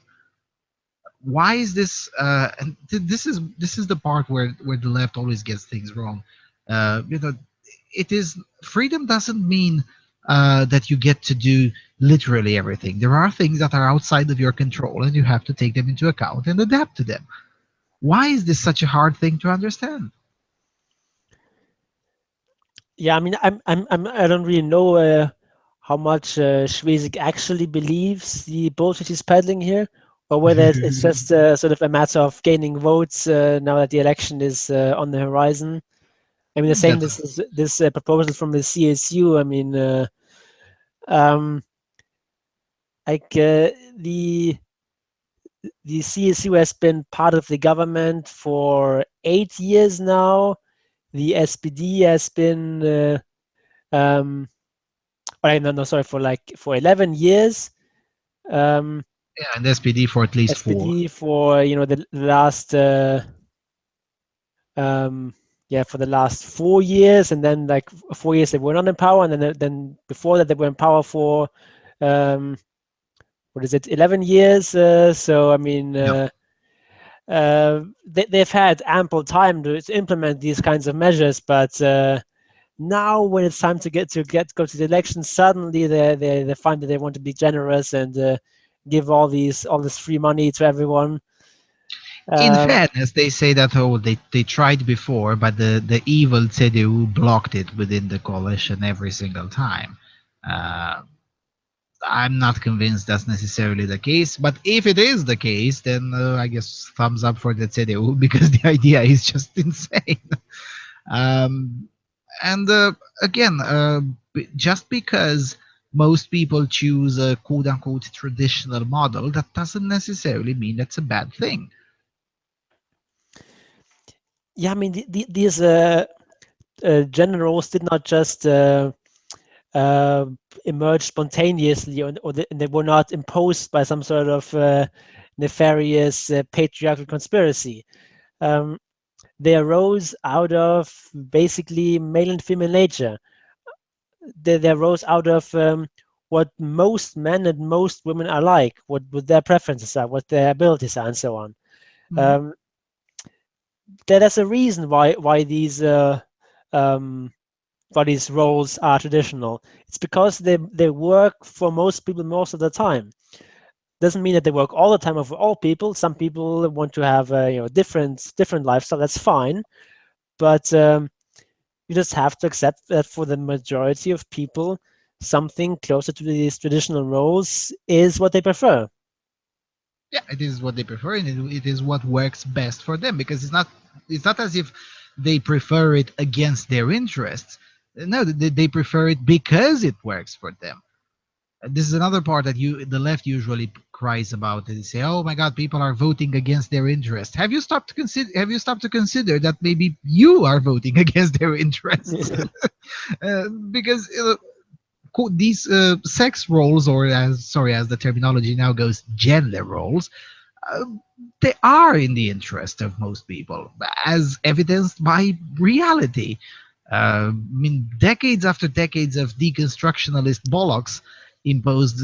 Why is this and this is the part where the left always gets things wrong. It is freedom doesn't mean that you get to do literally everything. There are things that are outside of your control, and you have to take them into account and adapt to them. Why is this such a hard thing to understand? Yeah, I mean, I don't really know how much Schwesig actually believes the bullshit he's peddling here, or whether it's just sort of a matter of gaining votes now that the election is on the horizon. I mean, the same. That's This proposal from the CSU. I mean, like the CSU has been part of the government for 8 years now. The SPD has been, no, sorry, for 11 years. yeah, and SPD for at least 4. SPD for the last for the last 4 years, and then like 4 years they were not in power, and then before that they were in power for 11 years. So I mean, Yep. they've had ample time to implement these kinds of measures, but now when it's time to go to the elections, suddenly they find that they want to be generous and give all this free money to everyone. In Um, fairness, they say that they tried before, but the evil CDU blocked it within the coalition every single time. Uh, I'm not convinced that's necessarily the case, but if it is the case, then I guess thumbs up for the CDU because the idea is just insane. Um, and again, just because most people choose a quote unquote traditional model, that doesn't necessarily mean that's a bad thing. yeah, I mean, these gender roles did not just uh, emerge spontaneously, they were not imposed by some sort of nefarious patriarchal conspiracy. Um, they arose out of basically male and female nature. They arose out of what most men and most women are like, what their preferences are, what their abilities are, and so on. Mhm. Um, there's a reason um, why these roles are traditional. It's because they work for most people most of the time. Doesn't mean that they work all the time for all people. Some people want to have a different lifestyle. That's fine, but you just have to accept that for the majority of people, something closer to these traditional roles is what they prefer. Yeah, it is what they prefer, and it is what works best for them because it's not as if they prefer it against their interests. No, they prefer it because it works for them. This is another part that the left usually cries about. They say, "Oh my God, people are voting against their interests." Have you stopped to consider that maybe you are voting against their interests? Because these sex roles, or as the terminology now goes, gender roles, uh, they are in the interest of most people, as evidenced by reality. I mean, decades after decades of deconstructionalist bollocks imposed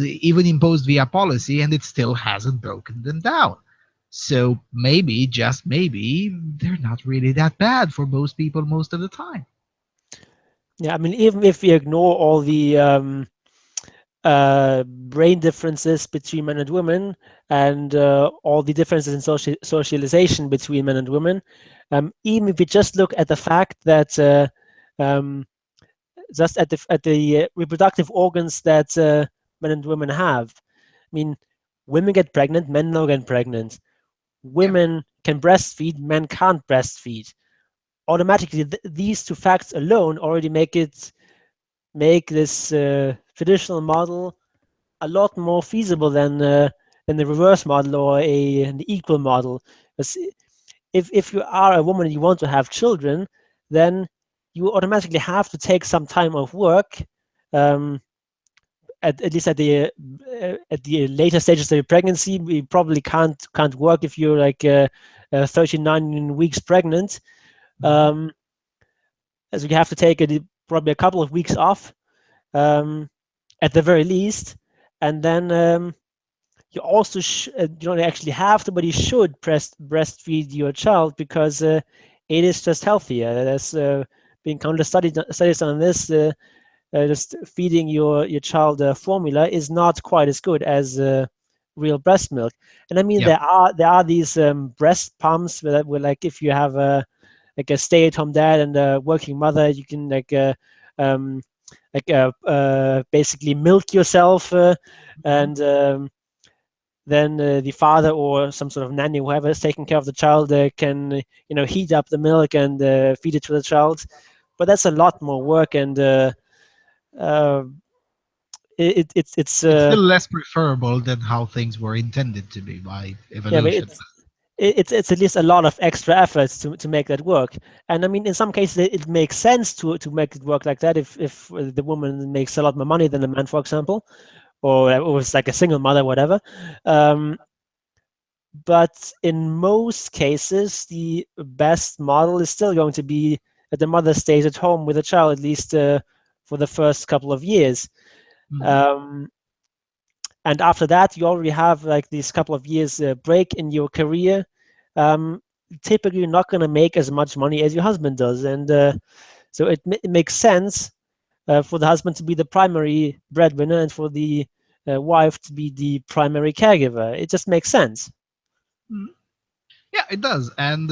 via policy, and it still hasn't broken them down. So maybe, just maybe, they're not really that bad for most people most of the time. Yeah, I mean, even if we ignore all the brain differences between men and women and all the differences in socialization between men and women, even if we just look at the fact that um, just at the reproductive organs that men and women have. I mean, women get pregnant, men don't get pregnant. Yeah. Women can breastfeed, men can't breastfeed. Automatically, these two facts alone already make this traditional model a lot more feasible than the reverse model or an equal model. If you are a woman and you want to have children, then you automatically have to take some time off work, um, at least at the later stages of your pregnancy. You probably can't work if you're like 39 weeks pregnant. Mhm. Um, so you have to take probably a couple of weeks off, um, at the very least, and then you also you don't actually have to, but you should breastfeed your child because it is just healthier. There's been countless studies on this. Just feeding your child formula is not quite as good as real breast milk. And I mean, Yeah. there are these breast pumps where like if you have a stay-at-home dad and a working mother, you can um, basically milk yourself, Mhm. and then the father or some sort of nanny, whoever is taking care of the child, can heat up the milk and feed it to the child. But that's a lot more work, and uh, it's It's still less preferable than how things were intended to be by yeah, but evolution. it's at least a lot of extra efforts to make that work. And I mean, in some cases, it makes sense to make it work like that if the woman makes a lot more money than the man, for example, or it's like a single mother, whatever. Um, but in most cases, the best model is still going to be that the mother stays at home with the child, at least for the first couple of years. Mhm. Um, and after that, you already have like these couple of years break in your career. Um, typically, you're not going to make as much money as your husband does, and so it makes sense for the husband to be the primary breadwinner and for the wife to be the primary caregiver. It just makes sense. Mhm. Yeah, it does. And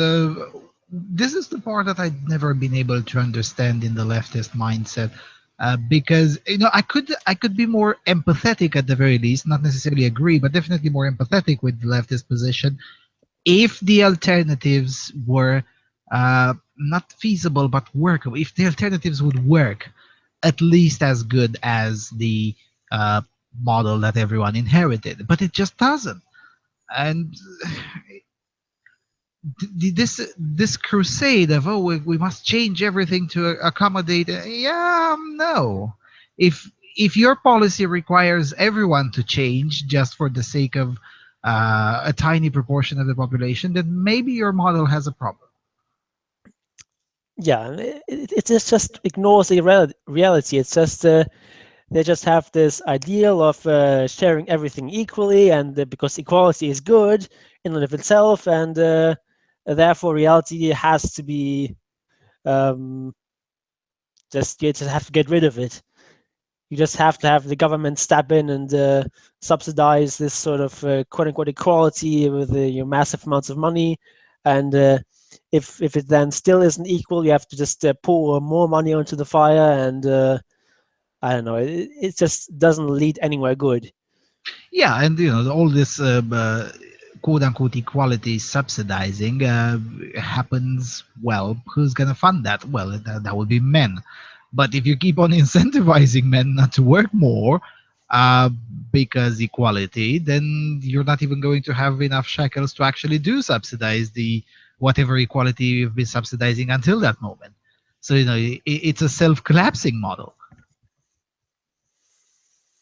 this is the part that I'd never been able to understand in the leftist mindset. Because I could be more empathetic at the very least, not necessarily agree, but definitely more empathetic with the leftist position if the alternatives were not feasible but workable. If the alternatives would work at least as good as the uh, model that everyone inherited, but it just doesn't. And this crusade of we must change everything to accommodate, no. If your policy requires everyone to change just for the sake of a tiny proportion of the population, then maybe your model has a problem. Yeah, it just ignores the reality. It's just they just have this ideal of sharing everything equally, and because equality is good in and of itself, and therefore reality has to be um, just you just have to get rid of it. You just have to have the government step in and subsidize this sort of quote unquote equality with massive amounts of money, and if it then still isn't equal, you have to just pour more money onto the fire, and I don't know. It just doesn't lead anywhere good. Yeah, and all this quote unquote equality subsidizing happens. Well, who's gonna fund that? Well, that would be men. But if you keep on incentivizing men not to work more uh, because equality, then you're not even going to have enough shekels to actually do subsidize the whatever equality you've been subsidizing until that moment. So it's a self-collapsing model.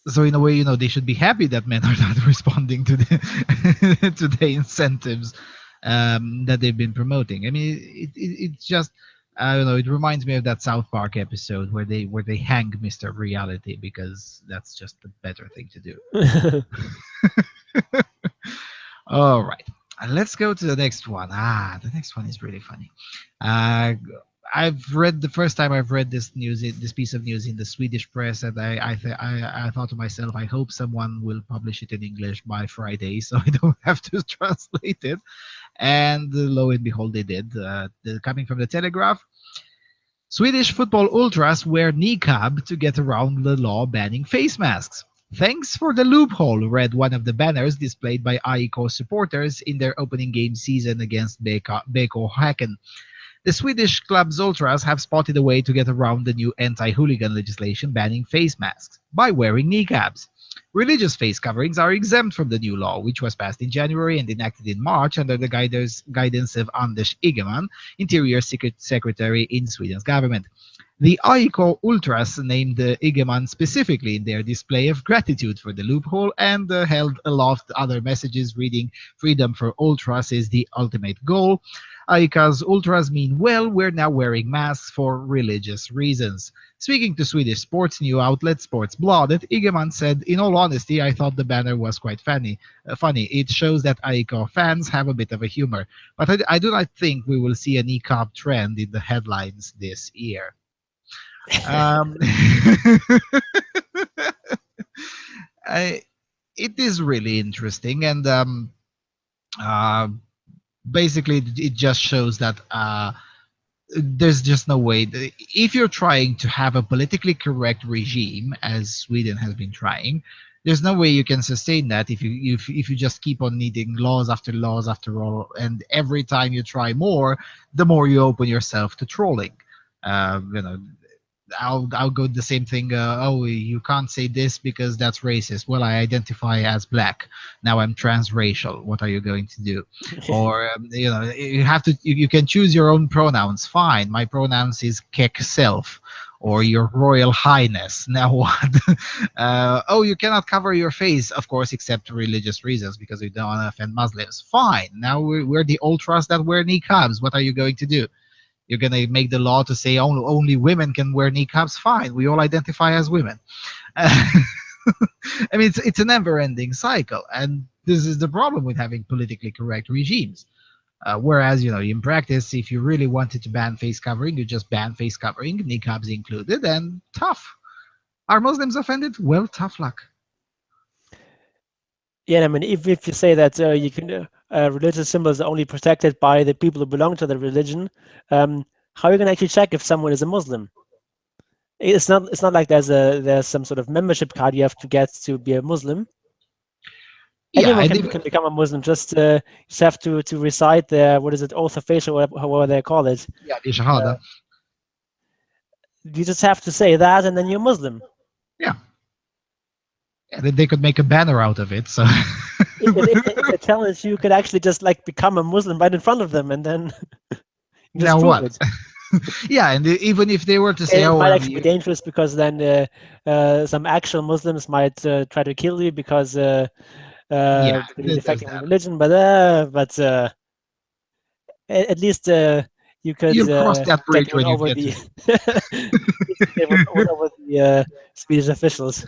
So in a way, they should be happy that men are not responding to the to the incentives that they've been promoting. I mean, it's just, I don't know. It reminds me of that South Park episode where they hang Mr. Reality because that's just the better thing to do. All right. Let's go to the next one. The next one is really funny. Uh, I've read the first time I've read this piece of news in the Swedish press, and I thought to myself, I hope someone will publish it in English by Friday, so I don't have to translate it. And lo and behold, they did. Coming from the Telegraph, Swedish football ultras wear niqab to get around the law banning face masks. Thanks for the loophole, read one of the banners displayed by AIK supporters in their opening game season against Beko Häcken. The Swedish club's ultras have spotted a way to get around the new anti-hooligan legislation banning face masks by wearing niqabs. Religious face coverings are exempt from the new law, which was passed in January and enacted in March under the guidance of Anders Ygeman, Interior Secretary in Sweden's government. The AIK Ultras named Ygeman specifically in their display of gratitude for the loophole and held aloft other messages reading, "Freedom for Ultras is the ultimate goal." AIK's Ultras mean, well, we're now wearing masks for religious reasons. Speaking to Swedish sports news outlet Sportsbladet, Ygeman said, "In all honesty, I thought the banner was quite funny. It shows that AIK fans have a bit of a humor. But I do not think we will see a niqab trend in the headlines this year." Um, I, it is really interesting, and uh, basically, it just shows that there's just no way. If you're trying to have a politically correct regime, as Sweden has been trying, there's no way you can sustain that if you just keep on needing laws after laws after all, and every time you try more, the more you open yourself to trolling. Uh, you know, I'll go the same thing. You can't say this because that's racist. Well, I identify as black. Now I'm transracial. What are you going to do? Or you have to. You can choose your own pronouns. Fine. My pronouns is kek self, or your royal highness. Now what? You cannot cover your face, of course, except for religious reasons because we don't want to offend Muslims. Fine. Now we're the ultras that wear niqabs. What are you going to do? You're gonna make the law to say only women can wear niqabs? Fine, we all identify as women. I mean, it's a never-ending cycle, and this is the problem with having politically correct regimes. Whereas, in practice, if you really wanted to ban face covering, you just ban face covering, niqabs included, and tough. Are Muslims offended? Well, tough luck. Yeah, I mean, if you say that you can religious symbols are only protected by the people who belong to the religion, how are you going to actually check if someone is a Muslim? It's not like there's some sort of membership card you have to get to be a Muslim. Yeah, Anyone and can become a Muslim. Just have to recite their, what is it, oath of faith, or however they call it. yeah, the Shahada. You just have to say that, and then you're Muslim. Yeah. Yeah, they could make a banner out of it. So If they challenge you, could actually just like become a Muslim right in front of them, and then you just now prove what? it. Yeah, and even if they were to say, It "Oh, might well, actually be dangerous because then some actual Muslims might try to kill you yeah, because you're there's defecting from that." religion. But at least you could You'll cross that get bridge one when you over get to. the get one over the Swedish officials.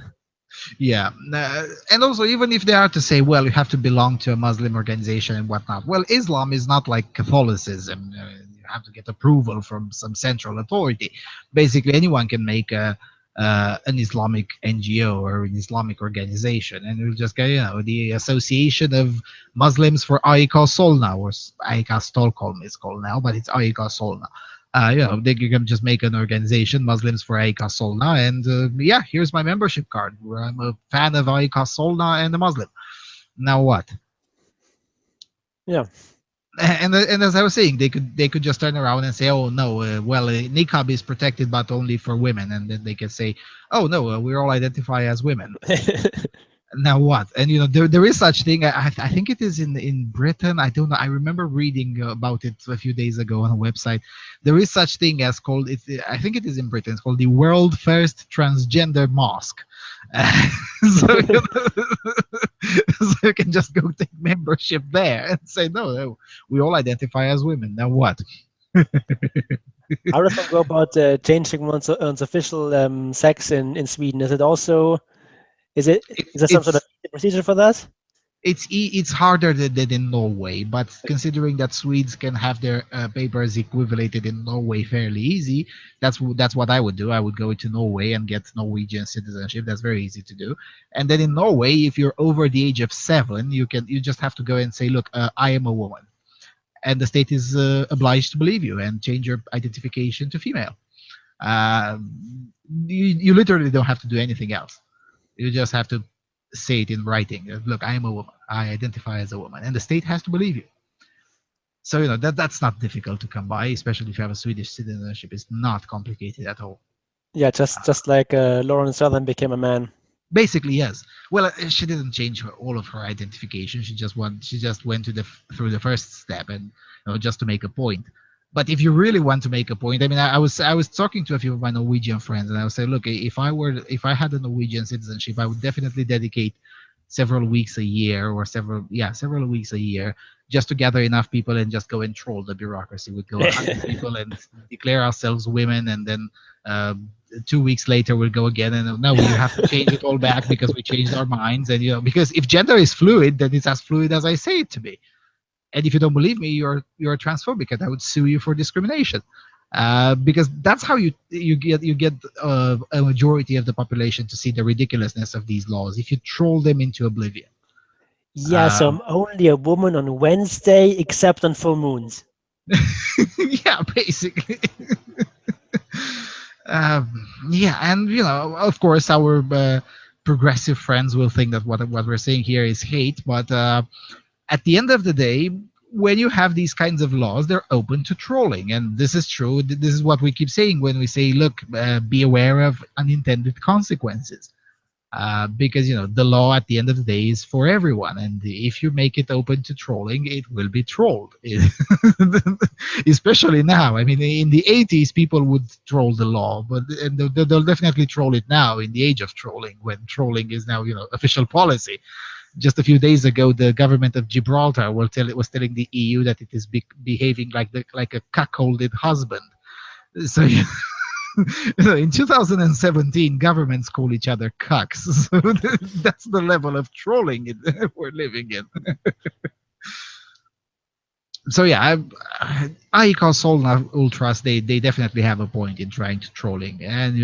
Yeah, and also even if they are to say, well, you have to belong to a Muslim organization and whatnot. Well, Islam is not like Catholicism. You have to get approval from some central authority. Basically, anyone can make an Islamic NGO or an Islamic organization, and we'll just go, the Association of Muslims for AIK Solna, or AIK Stockholm is called now, but it's AIK Solna. You can just make an organization, Muslims for AIK Solna, and yeah, here's my membership card where I'm a fan of AIK Solna and a Muslim. Now what? Yeah. And as I was saying, they could just turn around and say, oh no, niqab is protected but only for women, and then they can say, oh no, we all identify as women. Now what? And there is such thing. I think it is in Britain. I don't know. I remember reading about it a few days ago on a website. There is such thing as called it. I think it is in Britain. It's called the world first transgender mosque. So, so you can just go take membership there and say no, we all identify as women. Now what? How does one go about changing one's official sex in Sweden? Is it also It, is there some sort of it's procedure for that? it's harder than in Norway, but considering that Swedes can have their papers equivalated in Norway fairly easy, that's what I would do. I would go to Norway and get Norwegian citizenship. That's very easy to do. And then in Norway, if you're over the age of 7, you just have to go and say, look, I am a woman, and the state is obliged to believe you and change your identification to female. You literally don't have to do anything else. You just have to say it in writing. Look, I am a woman. I identify as a woman, and the state has to believe you. So that's not difficult to come by, especially if you have a Swedish citizenship. It's not complicated at all. Yeah, just like Lauren Southern became a man. Basically, yes. Well, she didn't change all of her identification. She just went through the first step, and just to make a point. But if you really want to make a point, I mean, I was talking to a few of my Norwegian friends, and I was saying, look, if I had a Norwegian citizenship, I would definitely dedicate several weeks a year, or several weeks a year, just to gather enough people and just go and troll the bureaucracy. We'd go 100 people and declare ourselves women, and then 2 weeks later we'll go again, and no, you have to change it all back because we changed our minds. And because if gender is fluid, then it's as fluid as I say it to be. And if you don't believe me, you're transphobic, and I would sue you for discrimination. Because that's how you get a majority of the population to see the ridiculousness of these laws, if you troll them into oblivion. Yeah, so I'm only a woman on Wednesday, except on full moons. Yeah, basically. Yeah, and of course, our progressive friends will think that what we're saying here is hate, but at the end of the day, when you have these kinds of laws, they're open to trolling, and this is true. This is what we keep saying when we say, look, be aware of unintended consequences. Because the law at the end of the day is for everyone, and if you make it open to trolling, it will be trolled. Especially now. I mean, in the 80s, people would troll the law, but and they'll definitely troll it now in the age of trolling, when trolling is now official policy. Just a few days ago, the government of Gibraltar was telling the EU that it is behaving like a cuckolded husband. So in 2017, governments call each other cucks. So that's the level of trolling we're living in. So yeah, I call Solna Ultras. They definitely have a point in trying to trolling, and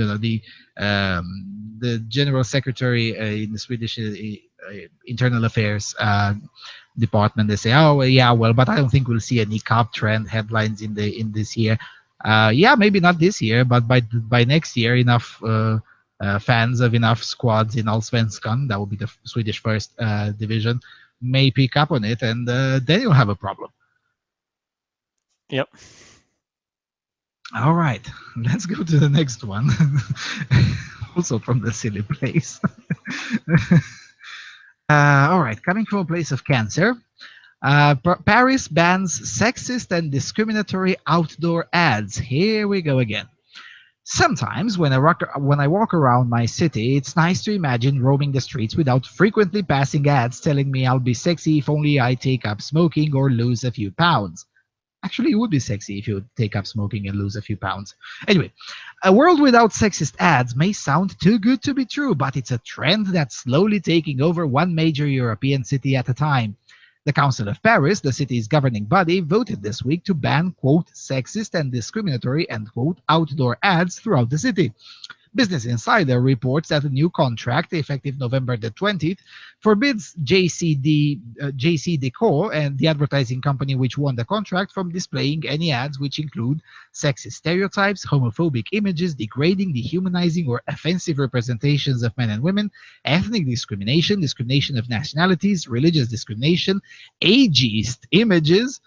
the general secretary in the Swedish internal affairs department. They say, oh yeah, well, but I don't think we'll see any cop trend headlines in this year. Yeah, maybe not this year, but by next year, enough fans of enough squads in Allsvenskan, that will be the Swedish first division, may pick up on it, and then you'll have a problem. Yep. All right, let's go to the next one. Also from the silly place. All right, coming from a place of cancer. Paris bans sexist and discriminatory outdoor ads. Here we go again. Sometimes when I walk around my city, it's nice to imagine roaming the streets without frequently passing ads telling me I'll be sexy if only I take up smoking or lose a few pounds. Actually, it would be sexy if you take up smoking and lose a few pounds. Anyway, a world without sexist ads may sound too good to be true, but it's a trend that's slowly taking over one major European city at a time. The Council of Paris, the city's governing body, voted this week to ban, quote, sexist and discriminatory, end quote, outdoor ads throughout the city. Business Insider reports that a new contract, effective November the 20th, forbids JC Decor and the advertising company which won the contract from displaying any ads which include sexist stereotypes, homophobic images, degrading, dehumanizing, or offensive representations of men and women, ethnic discrimination, discrimination of nationalities, religious discrimination, ageist images,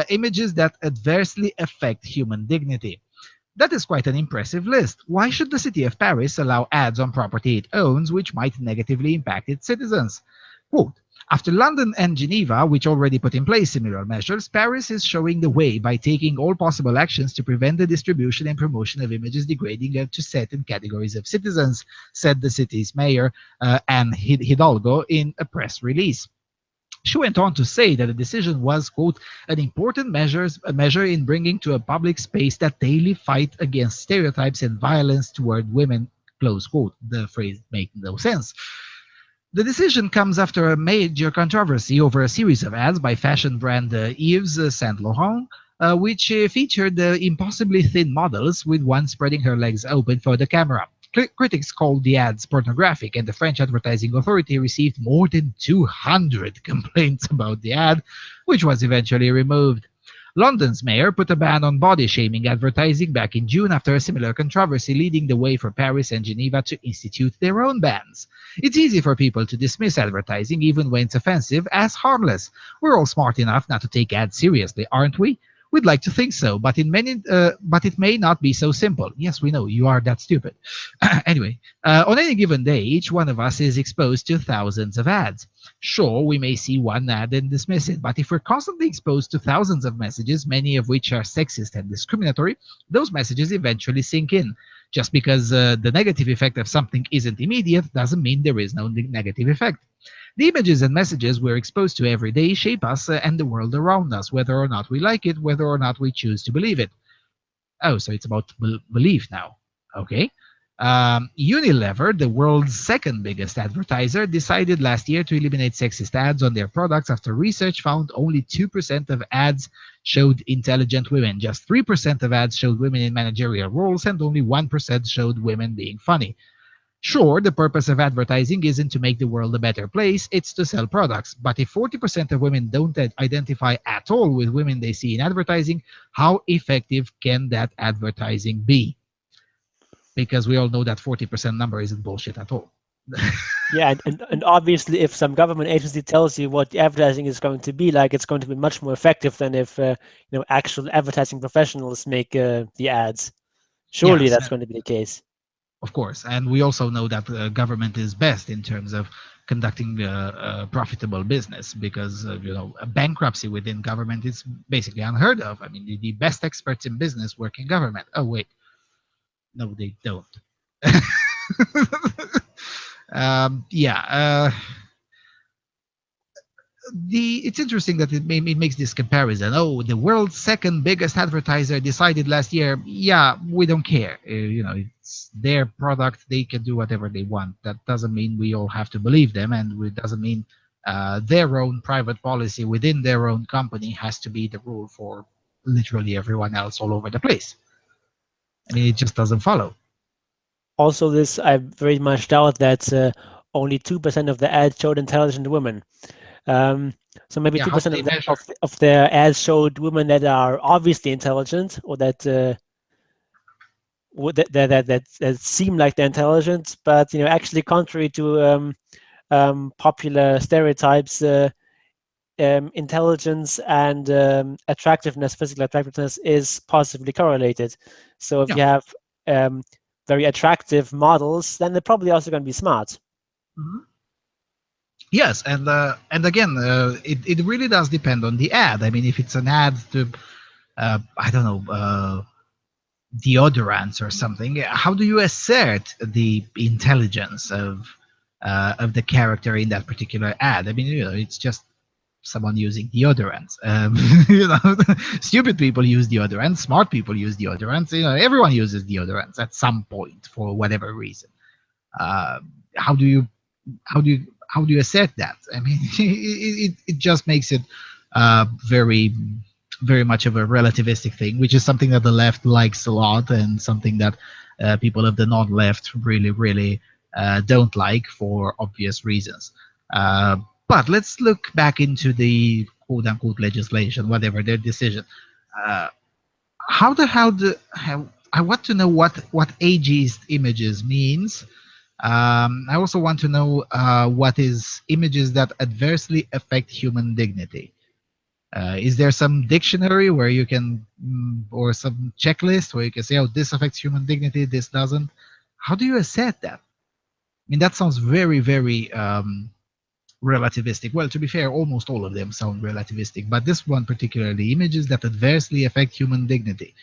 images that adversely affect human dignity. That is quite an impressive list. Why should the city of Paris allow ads on property it owns which might negatively impact its citizens? Quote, after London and Geneva, which already put in place similar measures, Paris is showing the way by taking all possible actions to prevent the distribution and promotion of images degrading to certain categories of citizens, said the city's mayor, Anne Hidalgo, in a press release. She went on to say that the decision was, quote, an important measure in bringing to a public space that daily fight against stereotypes and violence toward women, close quote. The phrase makes no sense. The decision comes after a major controversy over a series of ads by fashion brand Yves Saint Laurent, which featured impossibly thin models, with one spreading her legs open for the camera. Critics called the ads pornographic, and the French Advertising Authority received more than 200 complaints about the ad, which was eventually removed. London's mayor put a ban on body-shaming advertising back in June after a similar controversy, leading the way for Paris and Geneva to institute their own bans. It's easy for people to dismiss advertising, even when it's offensive, as harmless. We're all smart enough not to take ads seriously, aren't we? We'd like to think so, but but it may not be so simple. Yes, we know you are that stupid. Anyway, on any given day, each one of us is exposed to thousands of ads. Sure, we may see one ad and dismiss it, but if we're constantly exposed to thousands of messages, many of which are sexist and discriminatory, those messages eventually sink in. Just because the negative effect of something isn't immediate doesn't mean there is no negative effect. The images and messages we're exposed to every day shape us and the world around us, whether or not we like it, whether or not we choose to believe it. Oh, so it's about belief now. Okay. Unilever, the world's second biggest advertiser, decided last year to eliminate sexist ads on their products after research found only 2% of ads showed intelligent women. Just 3% of ads showed women in managerial roles, and only 1% showed women being funny. Sure, the purpose of advertising isn't to make the world a better place, it's to sell products. But if 40% of women don't identify at all with women they see in advertising, how effective can that advertising be? Because we all know that 40% number isn't bullshit at all. Yeah, and obviously, if some government agency tells you what the advertising is going to be like, it's going to be much more effective than if actual advertising professionals make the ads. Surely Yes, that's going to be the case. of course. And we also know that government is best in terms of conducting profitable business, because a bankruptcy within government is basically unheard of. I mean, the best experts in business work in government. Oh wait, no, they don't. Yeah. It's interesting that it makes this comparison. Oh, the world's second biggest advertiser decided last year, yeah, we don't care. It's their product. They can do whatever they want. That doesn't mean we all have to believe them, and it doesn't mean their own private policy within their own company has to be the rule for literally everyone else all over the place. I mean, it just doesn't follow. Also, I very much doubt that only 2% of the ads showed intelligent women. So maybe Yeah, how 2% they measure. of the ads showed women that are obviously intelligent, or that that seem like they're intelligent, but actually contrary to popular stereotypes, intelligence and attractiveness, physical attractiveness, is positively correlated. So if Yeah. you have very attractive models, then they're probably also going to be smart. Mhm. Yes, and again, it really does depend on the ad. I mean, if it's an ad to, I don't know, deodorants or something, how do you assert the intelligence of the character in that particular ad? I mean, it's just someone using deodorants. You know, stupid people use deodorants, smart people use deodorants. You know, everyone uses deodorants at some point for whatever reason. Uh, how do you how do you how do you assert that? I mean, it just makes it very very much of a relativistic thing, which is something that the left likes a lot, and something that people of the non-left really don't like for obvious reasons. Uh, but let's look back into the quote unquote legislation, whatever their decision. Uh, how the hell do how, I want to know what ageist images means. I also want to know what is images that adversely affect human dignity. Is there some dictionary where you can, or some checklist where you can say, oh, this affects human dignity, this doesn't? How do you assess that? I mean, that sounds very relativistic. Well, to be fair, almost all of them sound relativistic, but this one particularly, images that adversely affect human dignity.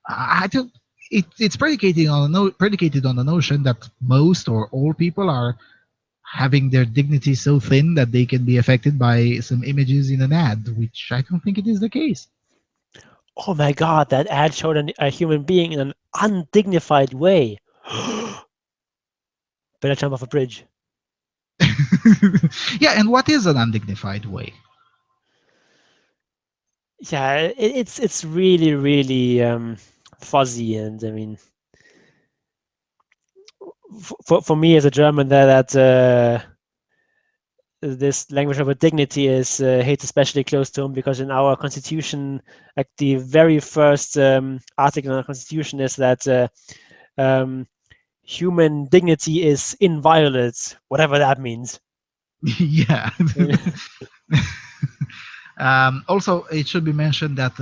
I don't. It's predicated on the notion that most or all people are having their dignity so thin that they can be affected by some images in an ad, which I don't think it is the case. Oh my God, that ad showed a human being in an undignified way. Better jump off a bridge. Yeah, and what is an undignified way? Yeah, it's really fuzzy, and I mean, for me as a German, that this language of dignity is hit especially close to home, because in our constitution, like the very first article in our constitution is that um, human dignity is inviolate, whatever that means. Yeah. Also, it should be mentioned that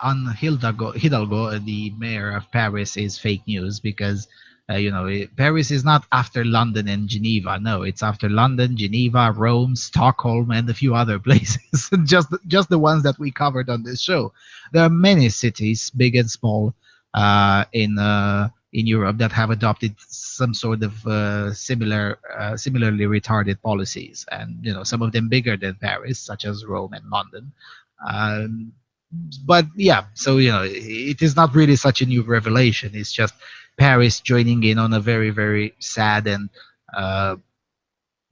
Anne Hidalgo, the mayor of Paris, is fake news because, Paris is not after London and Geneva. No, it's after London, Geneva, Rome, Stockholm, and a few other places. just the ones that we covered on this show. There are many cities, big and small, in Europe that have adopted some sort of similarly retarded policies, and some of them bigger than Paris, such as Rome and London. Um, but yeah, so it is not really such a new revelation. It's just Paris joining in on a very sad and uh,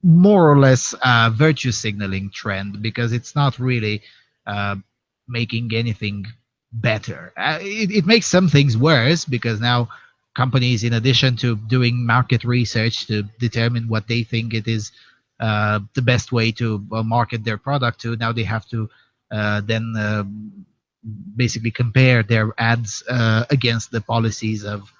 more or less virtue signaling trend, because it's not really uh, making anything better. It makes some things worse, because now companies, in addition to doing market research to determine what they think it is the best way to market their product to, now they have to then basically compare their ads against the policies of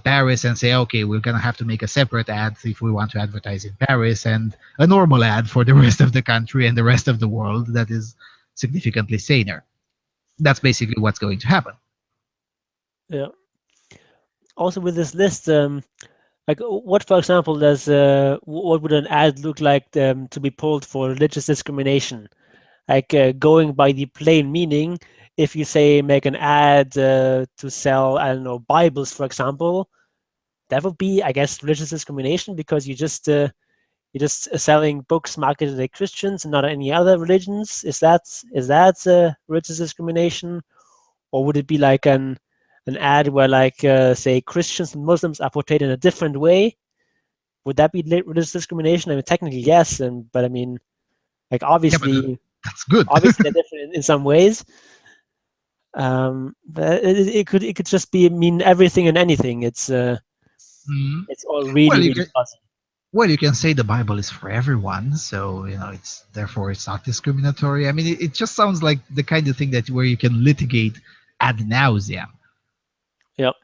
Paris, and say, okay, we're gonna have to make a separate ad if we want to advertise in Paris, and a normal ad for the rest of the country and the rest of the world that is significantly saner. That's basically what's going to happen. Yeah. Also, with this list, like what, for example, does what would an ad look like to be pulled for religious discrimination? Like going by the plain meaning, if you say make an ad to sell, I don't know, Bibles, for example, that would be, I guess, religious discrimination, because you're just selling books marketed at Christians and not any other religions. Is that religious discrimination, or would it be like an ad where, like, say, Christians and Muslims are portrayed in a different way? Would that be religious discrimination? I mean, technically yes, but I mean, like, Yeah, but obviously that's good. they're different in some ways. But it could just be mean everything and anything. It's Mhm. it's all Well, really fuzzy. Well, you can say the Bible is for everyone, so it's therefore it's not discriminatory. I mean, it just sounds like the kind of thing that where you can litigate ad nauseam. Yep.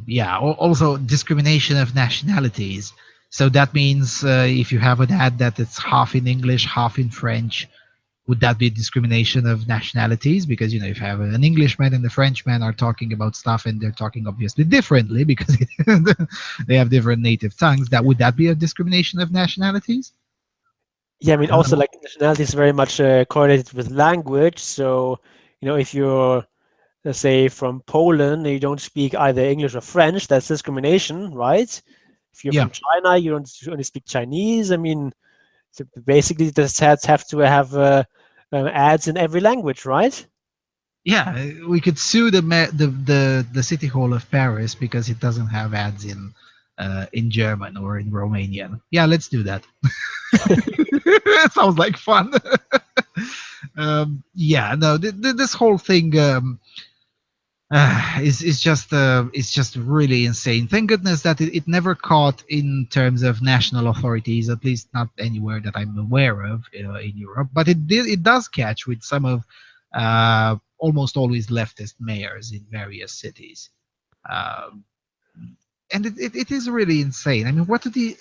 Yeah. Also, discrimination of nationalities. So that means if you have an ad that it's half in English, half in French, would that be discrimination of nationalities? Because if you have an Englishman and a Frenchman are talking about stuff and they're talking obviously differently because they have different native tongues, that would that be a discrimination of nationalities? Yeah, I mean, also Hello. like nationality is very much correlated with language. So, if you're, let's say, from Poland and you don't speak either English or French, that's discrimination, right? If you're Yeah. from China, you don't only speak Chinese. I mean, so basically, the ads have to have ads in every language, right? Yeah, we could sue the city hall of Paris because it doesn't have ads in German or in Romanian. Yeah, let's do that. It sounds like fun. Yeah, no, this whole thing is just really insane. Thank goodness that it never caught in terms of national authorities, at least not anywhere that I'm aware of in Europe. But it does catch with some of almost always leftist mayors in various cities. Um, and it is really insane. I mean,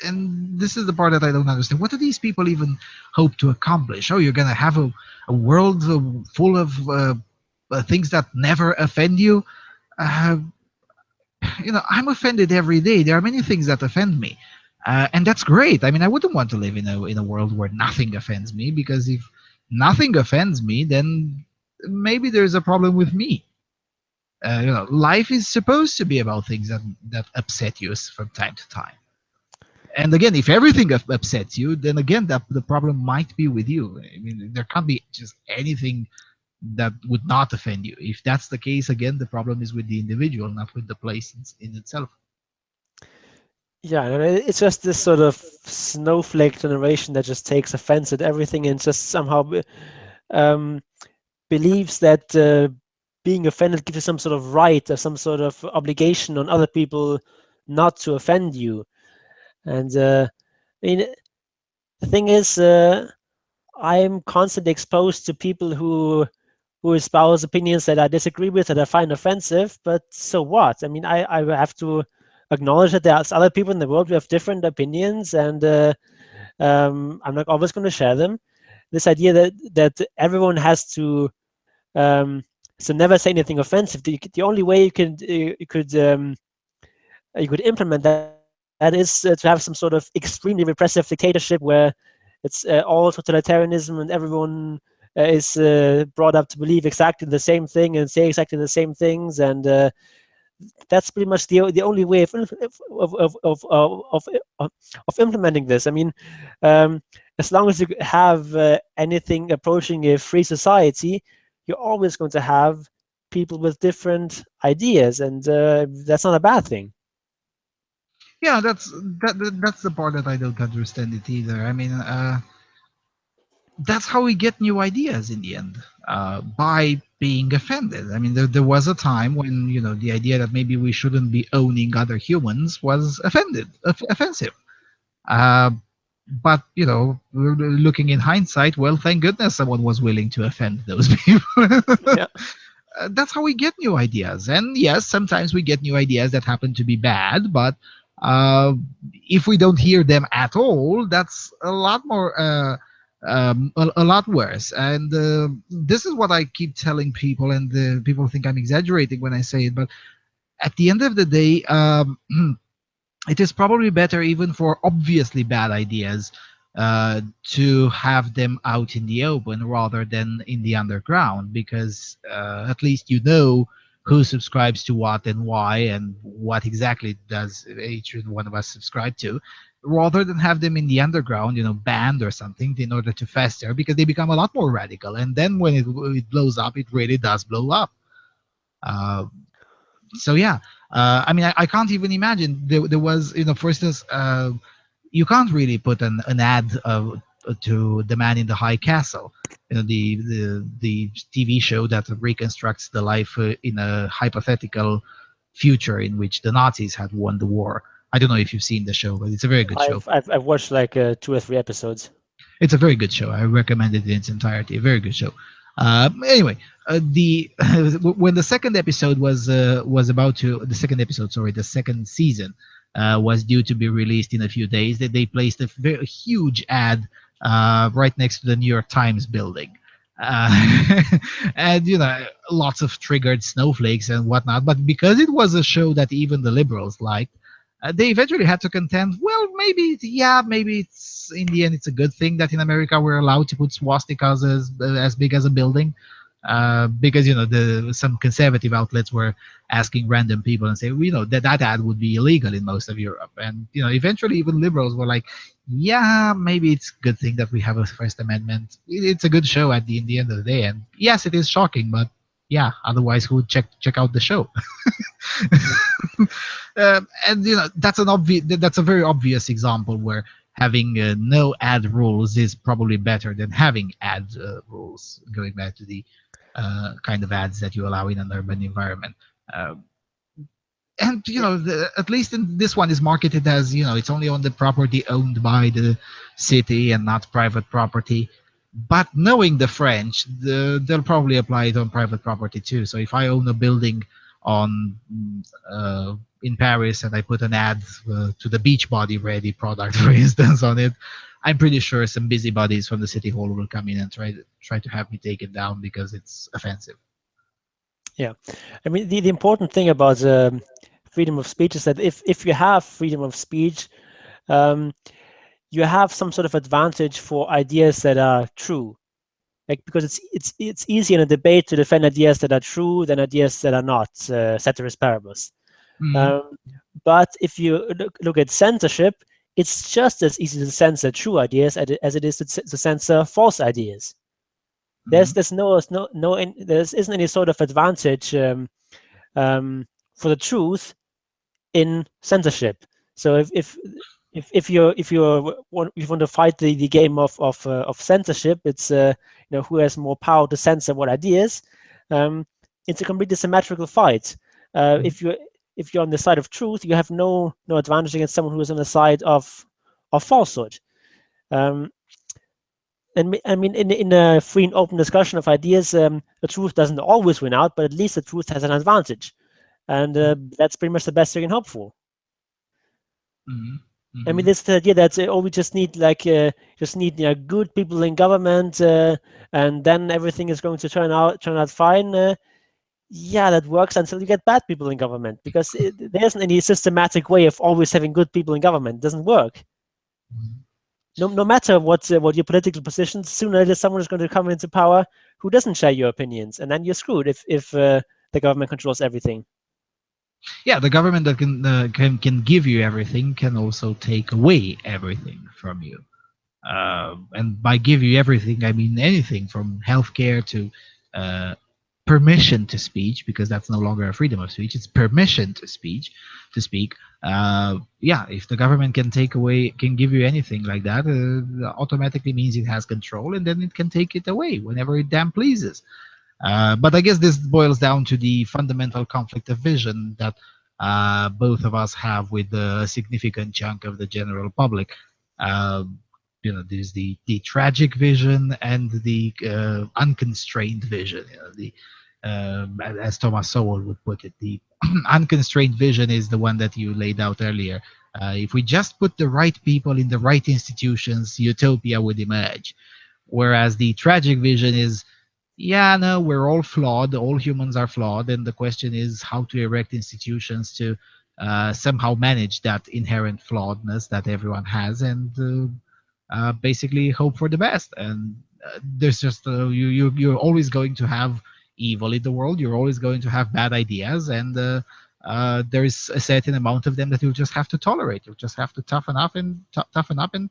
and this is the part that I don't understand. What do these people even hope to accomplish? Oh, you're gonna have a world full of things that never offend you. Uh, I'm offended every day. There are many things that offend me, and that's great. I mean, I wouldn't want to live in a world where nothing offends me, because if nothing offends me, then maybe there's a problem with me. Life is supposed to be about things that upset you from time to time. And again, if everything upsets you, then again, that the problem might be with you. I mean, there can't be just anything that would not offend you. If that's the case, again, the problem is with the individual, not with the place in itself. Yeah, and it's just this sort of snowflake generation that just takes offense at everything and just somehow um, believes that being offended gives you some sort of right or some sort of obligation on other people not to offend you. And I mean, the thing is, I'm constantly exposed to people who espouse opinions that I disagree with, that I find offensive. But so what? I mean, I have to acknowledge that there's other people in the world who have different opinions, and I'm not always going to share them. This idea that everyone has to so never say anything offensive. The only way you could implement that is to have some sort of extremely repressive dictatorship where it's all totalitarianism and everyone is brought up to believe exactly the same thing and say exactly the same things, and that's pretty much the only way of implementing this. I mean, as long as you have anything approaching a free society, you're always going to have people with different ideas, and that's not a bad thing. Yeah, that's the part that I don't understand it either. I mean, that's how we get new ideas in the end, by being offended. I mean, there was a time when the idea that maybe we shouldn't be owning other humans was offensive. Uh, but looking in hindsight, well, thank goodness someone was willing to offend those people. Yeah. That's how we get new ideas. And yes, sometimes we get new ideas that happen to be bad, but uh, if we don't hear them at all, that's a lot more, a lot worse. And this is what I keep telling people, and people think I'm exaggerating when I say it, but at the end of the day, it is probably better, even for obviously bad ideas, to have them out in the open rather than in the underground, because at least who subscribes to what and why, and what exactly does each one of us subscribe to, rather than have them in the underground, banned or something, in order to fester, because they become a lot more radical, and then when it blows up, it really does blow up. uh, so yeah, I mean, I can't even imagine. There was, for instance, you can't really put an ad to The Man in the High Castle, the TV show that reconstructs the life in a hypothetical future in which the Nazis had won the war. I don't know if you've seen the show, but it's a very good show. I've watched like 2 or 3 episodes. It's a very good show. I recommend it in its entirety. A very good show. Anyway, the when the second episode was about to the second episode, sorry, the second season was due to be released in a few days. That they placed a very huge ad right next to the New York Times building. And lots of triggered snowflakes and whatnot. But because it was a show that even the liberals liked, they eventually had to contend. Well, maybe it's in the end it's a good thing that in America we're allowed to put swastikas as big as a building, because some conservative outlets were asking random people and say, that ad would be illegal in most of Europe, and eventually even liberals were like, yeah, maybe it's a good thing that we have a First Amendment. It's a good show in the end of the day, and yes, it is shocking, but yeah, otherwise who would check out the show? And that's a very obvious example where having no ad rules is probably better than having ad rules, going back to the kind of ads that you allow in an urban environment. uh, and at least in this one is marketed as it's only on the property owned by the city and not private property. But knowing the French, they'll probably apply it on private property too. So if I own a building on in Paris and I put an ad to the Beachbody Ready product, for instance, on it, I'm pretty sure some busybodies from the city hall will come in and try to have me take it down because it's offensive. Yeah, I mean the important thing about freedom of speech is that if you have freedom of speech, you have some sort of advantage for ideas that are true. Like, because it's easy in a debate to defend ideas that are true than ideas that are not, ceteris paribus. But if you look at censorship, it's just as easy to censor true ideas as it is to censor false ideas. There isn't any sort of advantage for the truth in censorship. So if you want to fight the game of censorship, it's who has more power to censor what ideas. It's a completely symmetrical fight. If you're on the side of truth, you have no advantage against someone who is on the side of falsehood. And I mean, in a free and open discussion of ideas, the truth doesn't always win out, but at least the truth has an advantage, and that's pretty much the best you can hope for. I mean, this idea that we just need good people in government, and then everything is going to turn out fine. Yeah, that works until you get bad people in government, because there isn't any systematic way of always having good people in government. It doesn't work. No matter what your political positions, sooner or later someone is going to come into power who doesn't share your opinions, and then you're screwed if the government controls everything. Yeah, the government that can give you everything can also take away everything from you. And by give you everything, I mean anything from healthcare to permission to speech, because that's no longer a freedom of speech; it's permission to speak. Yeah, if the government can give you anything like that, automatically means it has control, and then it can take it away whenever it damn pleases. But I guess this boils down to the fundamental conflict of vision that both of us have with a significant chunk of the general public. There's the tragic vision and the unconstrained vision. As Thomas Sowell would put it, the unconstrained vision is the one that you laid out earlier. If we just put the right people in the right institutions, utopia would emerge. Whereas the tragic vision is, yeah, no, we're all flawed. All humans are flawed, and the question is how to erect institutions to somehow manage that inherent flawedness that everyone has, and basically hope for the best. And there's just you're always going to have evil in the world. You're always going to have bad ideas, and there is a certain amount of them that you'll just have to tolerate. You'll just have to toughen up and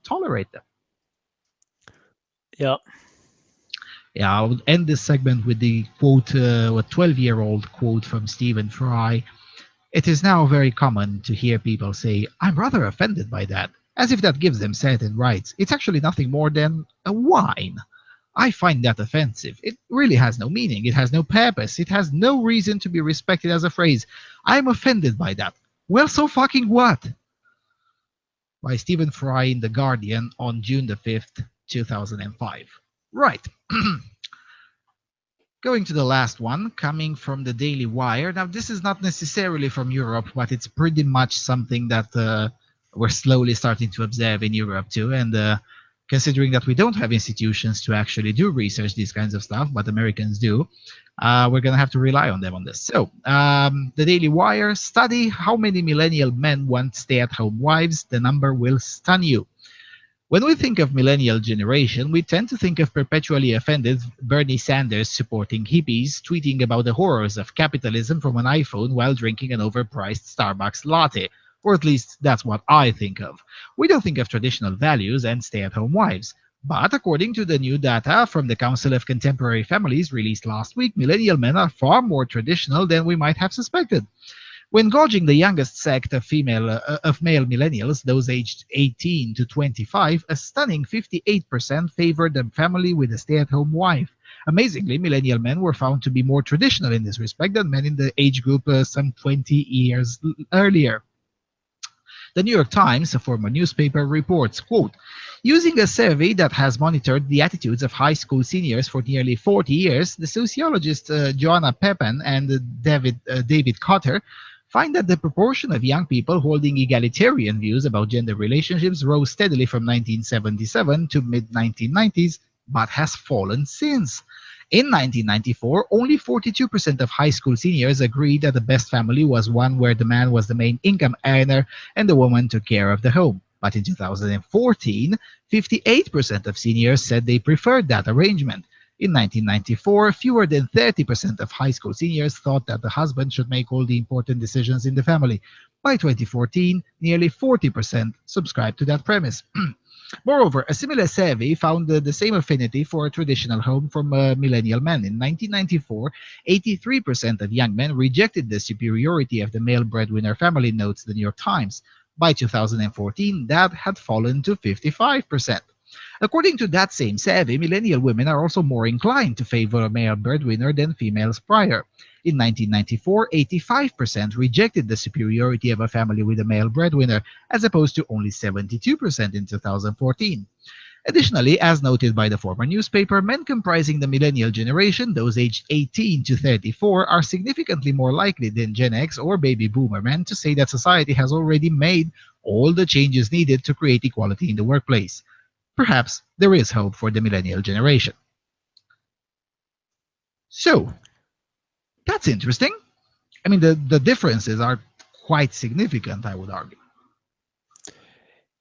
tolerate them. Yeah. Yeah, I would end this segment with the quote, a 12-year-old quote from Stephen Fry. It is now very common to hear people say, "I'm rather offended by that," as if that gives them certain rights. It's actually nothing more than a whine. I find that offensive. It really has no meaning. It has no purpose. It has no reason to be respected as a phrase. I'm offended by that. Well, so fucking what? by Stephen Fry in The Guardian on June the 5th, 2005. Right. Going to the last one, coming from the Daily Wire. Now, this is not necessarily from Europe, but it's pretty much something that we're slowly starting to observe in Europe too. And considering that we don't have institutions to actually do research, these kinds of stuff, but Americans do, we're going to have to rely on them on this. So, the Daily Wire study how many millennial men want stay-at-home wives. The number will stun you. When we think of millennial generation, we tend to think of perpetually offended Bernie Sanders supporting hippies, tweeting about the horrors of capitalism from an iPhone while drinking an overpriced Starbucks latte. Or at least that's what I think of. We don't think of traditional values and stay-at-home wives. But according to the new data from the Council of Contemporary Families released last week, millennial men are far more traditional than we might have suspected. When gauging the youngest sect of male millennials, those aged 18 to 25, a stunning 58% favored a family with a stay-at-home wife. Amazingly, millennial men were found to be more traditional in this respect than men in the age group some 20 years earlier. The New York Times, a former newspaper, reports, quote, using a survey that has monitored the attitudes of high school seniors for nearly 40 years, the sociologists Joanna Pepin and David Cotter find that the proportion of young people holding egalitarian views about gender relationships rose steadily from 1977 to mid-1990s, but has fallen since. In 1994, only 42% of high school seniors agreed that the best family was one where the man was the main income earner and the woman took care of the home. But in 2014, 58% of seniors said they preferred that arrangement. In 1994, fewer than 30% of high school seniors thought that the husband should make all the important decisions in the family. By 2014, nearly 40% subscribed to that premise. Moreover, a similar survey found the same affinity for a traditional home from millennial men. In 1994, 83% of young men rejected the superiority of the male breadwinner family, notes the New York Times. By 2014, that had fallen to 55%. According to that same survey, millennial women are also more inclined to favor a male breadwinner than females prior. In 1994, 85% rejected the superiority of a family with a male breadwinner, as opposed to only 72% in 2014. Additionally, as noted by the former newspaper, men comprising the millennial generation, those aged 18 to 34, are significantly more likely than Gen X or baby boomer men to say that society has already made all the changes needed to create equality in the workplace. Perhaps there is hope for the millennial generation. So, that's interesting. I mean, the differences are quite significant, I would argue.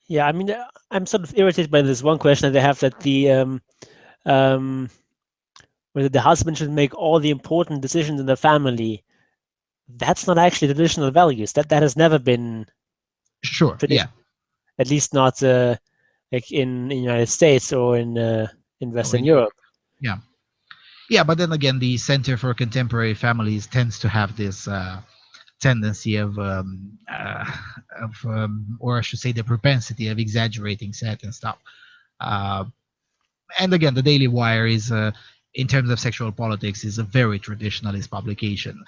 Yeah, I mean, I'm sort of irritated by this one question that they have, that whether the husband should make all the important decisions in the family. That's not actually traditional values. That has never been Sure. Yeah. At least not like in the United States or in Western Europe. Yeah. Yeah, but then again, the Center for Contemporary Families tends to have this tendency of or I should say, the propensity of exaggerating certain stuff. And again, the Daily Wire is, in terms of sexual politics, is a very traditionalist publication.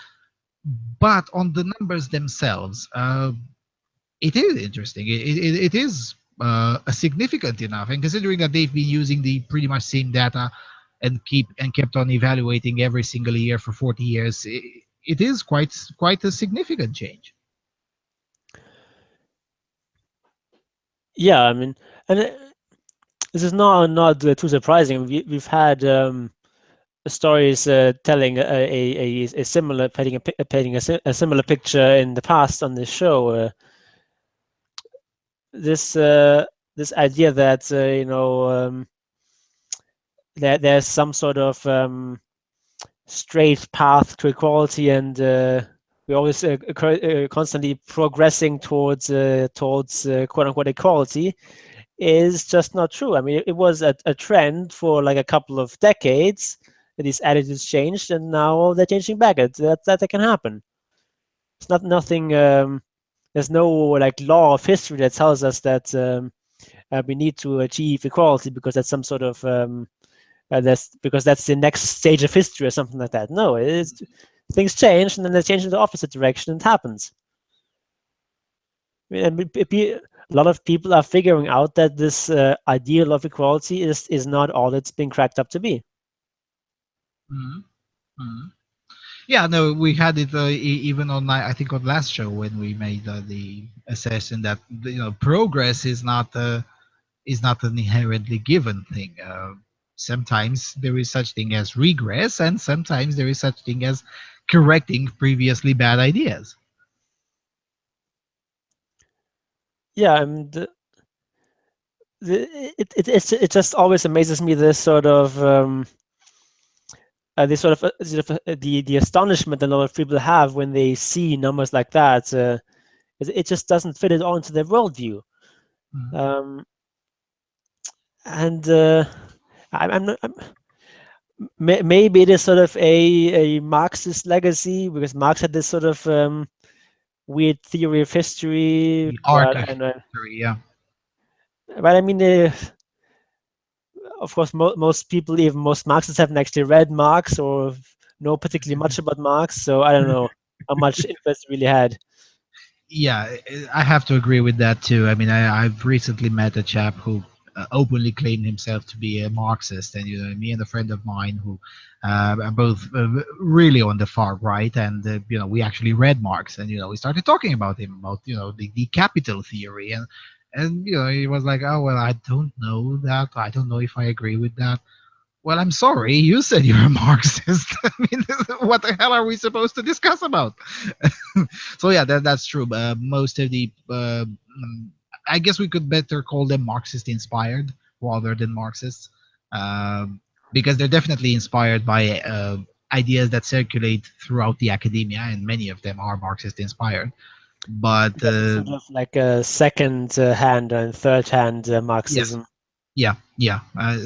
But on the numbers themselves, it is interesting. It is a significant enough, and considering that they've been using the pretty much same data and kept on evaluating every single year for 40 years, it is quite a significant change. Yeah, I mean, and this is not too surprising. We've had stories telling a similar painting a similar picture in the past on this show. This idea that that there's some sort of straight path to equality, and we always constantly progressing towards quote unquote equality, is just not true. I mean, it was a trend for like a couple of decades that these attitudes changed, and now they're changing back. That can happen. It's nothing. There's no like law of history that tells us that we need to achieve equality because that's some sort of because that's the next stage of history or something like that. No, things change, and then they change in the opposite direction, and it happens. I mean, a lot of people are figuring out that this ideal of equality is not all it's been cracked up to be. Hmm. Hmm. Yeah, no, we had it even on I think on last show when we made the assertion that progress is not an inherently given thing. Sometimes there is such thing as regress, and sometimes there is such thing as correcting previously bad ideas. Yeah, and it just always amazes me this sort of the astonishment a lot of people have when they see numbers like that. It just doesn't fit at all into their worldview. Mm. Um, and I'm not. Maybe it is sort of a Marxist legacy because Marx had this sort of weird theory of history, The arc but of I don't know. history, yeah. But I mean, of course, most people, even most Marxists, haven't actually read Marx or know particularly much about Marx. So I don't know how much interest it really had. Yeah, I have to agree with that too. I mean, I've recently met a chap who openly claimed himself to be a Marxist, and me and a friend of mine who are both really on the far right, and we actually read Marx, and we started talking about him about the capital theory, and he was like, oh well, I don't know that, I don't know if I agree with that. Well, I'm sorry, you said you're a Marxist. I mean, what the hell are we supposed to discuss about? So yeah, that's true. Most of the, I guess we could better call them Marxist inspired rather than Marxists, because they're definitely inspired by ideas that circulate throughout the academia, and many of them are Marxist inspired. But But it's sort of like a second hand and third hand yes, Marxism. yeah.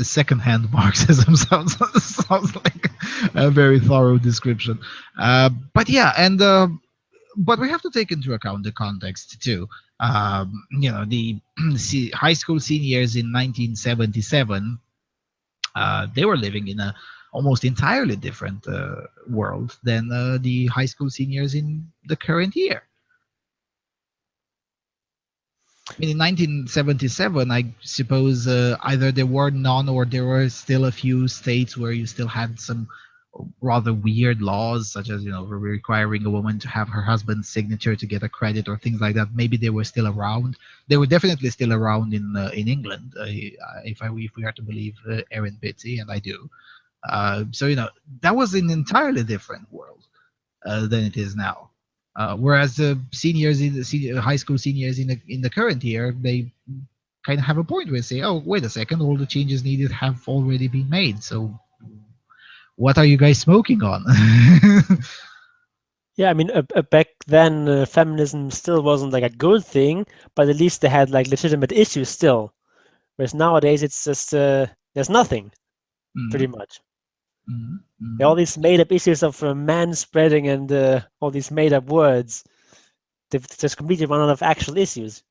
Secondhand Marxism sounds like a very thorough description. But yeah, and but we have to take into account the context too. The high school seniors in 1977, they were living in a almost entirely different world than the high school seniors in the current year. I mean, in 1977, I suppose either there were none or there were still a few states where you still had some rather weird laws, such as requiring a woman to have her husband's signature to get a credit or things like that. Maybe they were still around. They were definitely still around in England, if we are to believe Erin Bitty, and I do. So that was an entirely different world than it is now. Whereas the seniors in the high school seniors in the current year, they kind of have a point where they say, "Oh, wait a second, all the changes needed have already been made. So what are you guys smoking on?" Yeah, I mean, back then, feminism still wasn't like a good thing, but at least they had like legitimate issues still. Whereas nowadays, it's just there's nothing Mhm, pretty much. mhm, There are all mhm, these made-up issues of man spreading and all these made-up words. They've just completely run out of actual issues.